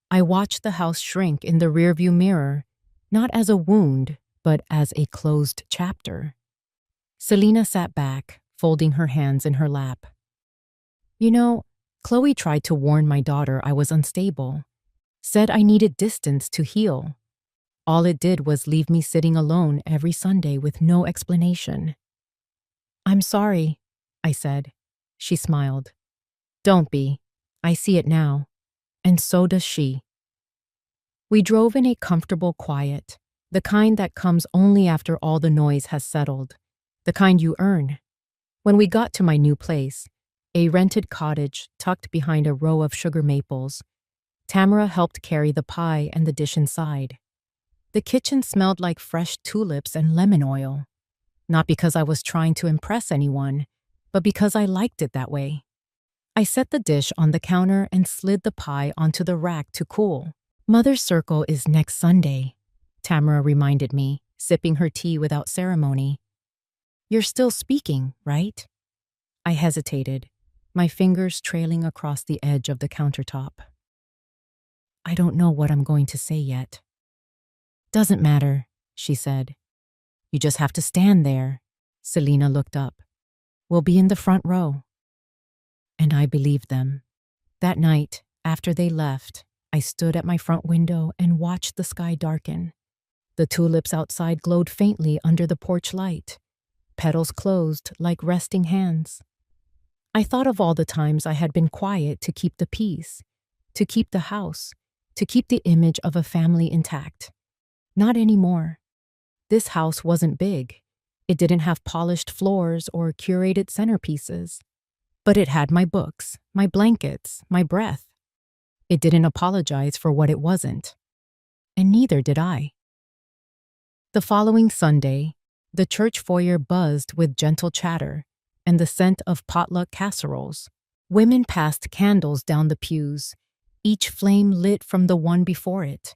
I watched the house shrink in the rearview mirror, not as a wound, but as a closed chapter. Selena sat back, folding her hands in her lap. "You know, Chloe tried to warn my daughter I was unstable, said I needed distance to heal. All it did was leave me sitting alone every Sunday with no explanation." "I'm sorry," I said. She smiled. "Don't be. I see it now. And so does she." We drove in a comfortable quiet, the kind that comes only after all the noise has settled, the kind you earn. When we got to my new place, a rented cottage tucked behind a row of sugar maples, Tamara helped carry the pie and the dish inside. The kitchen smelled like fresh tulips and lemon oil. Not because I was trying to impress anyone, but because I liked it that way. I set the dish on the counter and slid the pie onto the rack to cool. "Mother's Circle is next Sunday," Tamara reminded me, sipping her tea without ceremony. "You're still speaking, right?" I hesitated, my fingers trailing across the edge of the countertop. "I don't know what I'm going to say yet." "Doesn't matter," she said. "You just have to stand there." Selena looked up. "We'll be in the front row." And I believed them. That night, after they left, I stood at my front window and watched the sky darken. The tulips outside glowed faintly under the porch light, petals closed like resting hands. I thought of all the times I had been quiet to keep the peace, to keep the house, to keep the image of a family intact. Not anymore. This house wasn't big. It didn't have polished floors or curated centerpieces. But it had my books, my blankets, my breath. It didn't apologize for what it wasn't. And neither did I. The following Sunday, the church foyer buzzed with gentle chatter and the scent of potluck casseroles. Women passed candles down the pews, each flame lit from the one before it,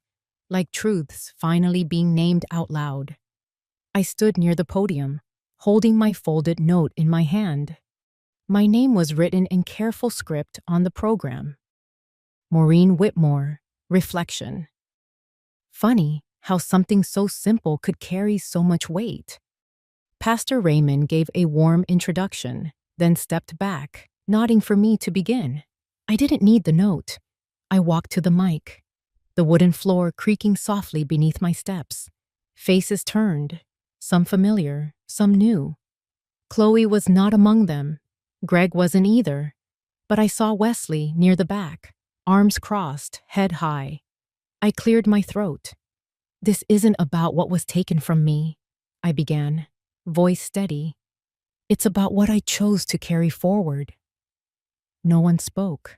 like truths finally being named out loud. I stood near the podium, holding my folded note in my hand. My name was written in careful script on the program. Maureen Whitmore, Reflection. Funny how something so simple could carry so much weight. Pastor Raymond gave a warm introduction, then stepped back, nodding for me to begin. I didn't need the note. I walked to the mic, the wooden floor creaking softly beneath my steps. Faces turned, some familiar, some new. Chloe was not among them. Greg wasn't either. But I saw Wesley near the back, arms crossed, head high. I cleared my throat. "This isn't about what was taken from me," I began, voice steady. "It's about what I chose to carry forward." No one spoke.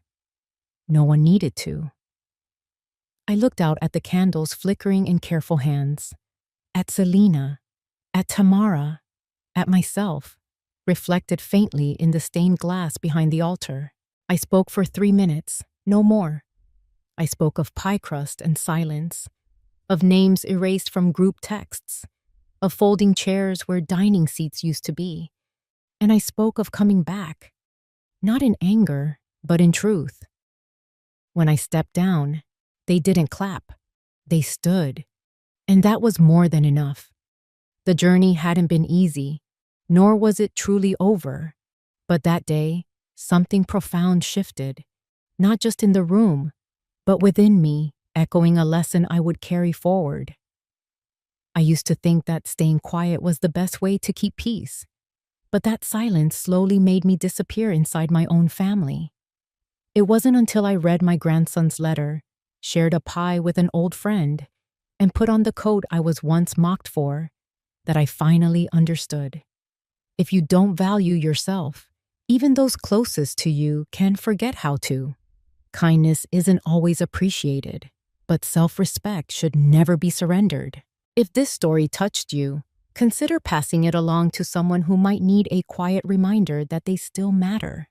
No one needed to. I looked out at the candles flickering in careful hands, at Selena, at Tamara, at myself, reflected faintly in the stained glass behind the altar. I spoke for 3 minutes, no more. I spoke of pie crust and silence, of names erased from group texts, of folding chairs where dining seats used to be. And I spoke of coming back, not in anger, but in truth. When I stepped down, they didn't clap. They stood. And that was more than enough. The journey hadn't been easy, nor was it truly over. But that day, something profound shifted, not just in the room, but within me, echoing a lesson I would carry forward. I used to think that staying quiet was the best way to keep peace, but that silence slowly made me disappear inside my own family. It wasn't until I read my grandson's letter, shared a pie with an old friend, and put on the coat I was once mocked for, that I finally understood. If you don't value yourself, even those closest to you can forget how to. Kindness isn't always appreciated, but self-respect should never be surrendered. If this story touched you, consider passing it along to someone who might need a quiet reminder that they still matter.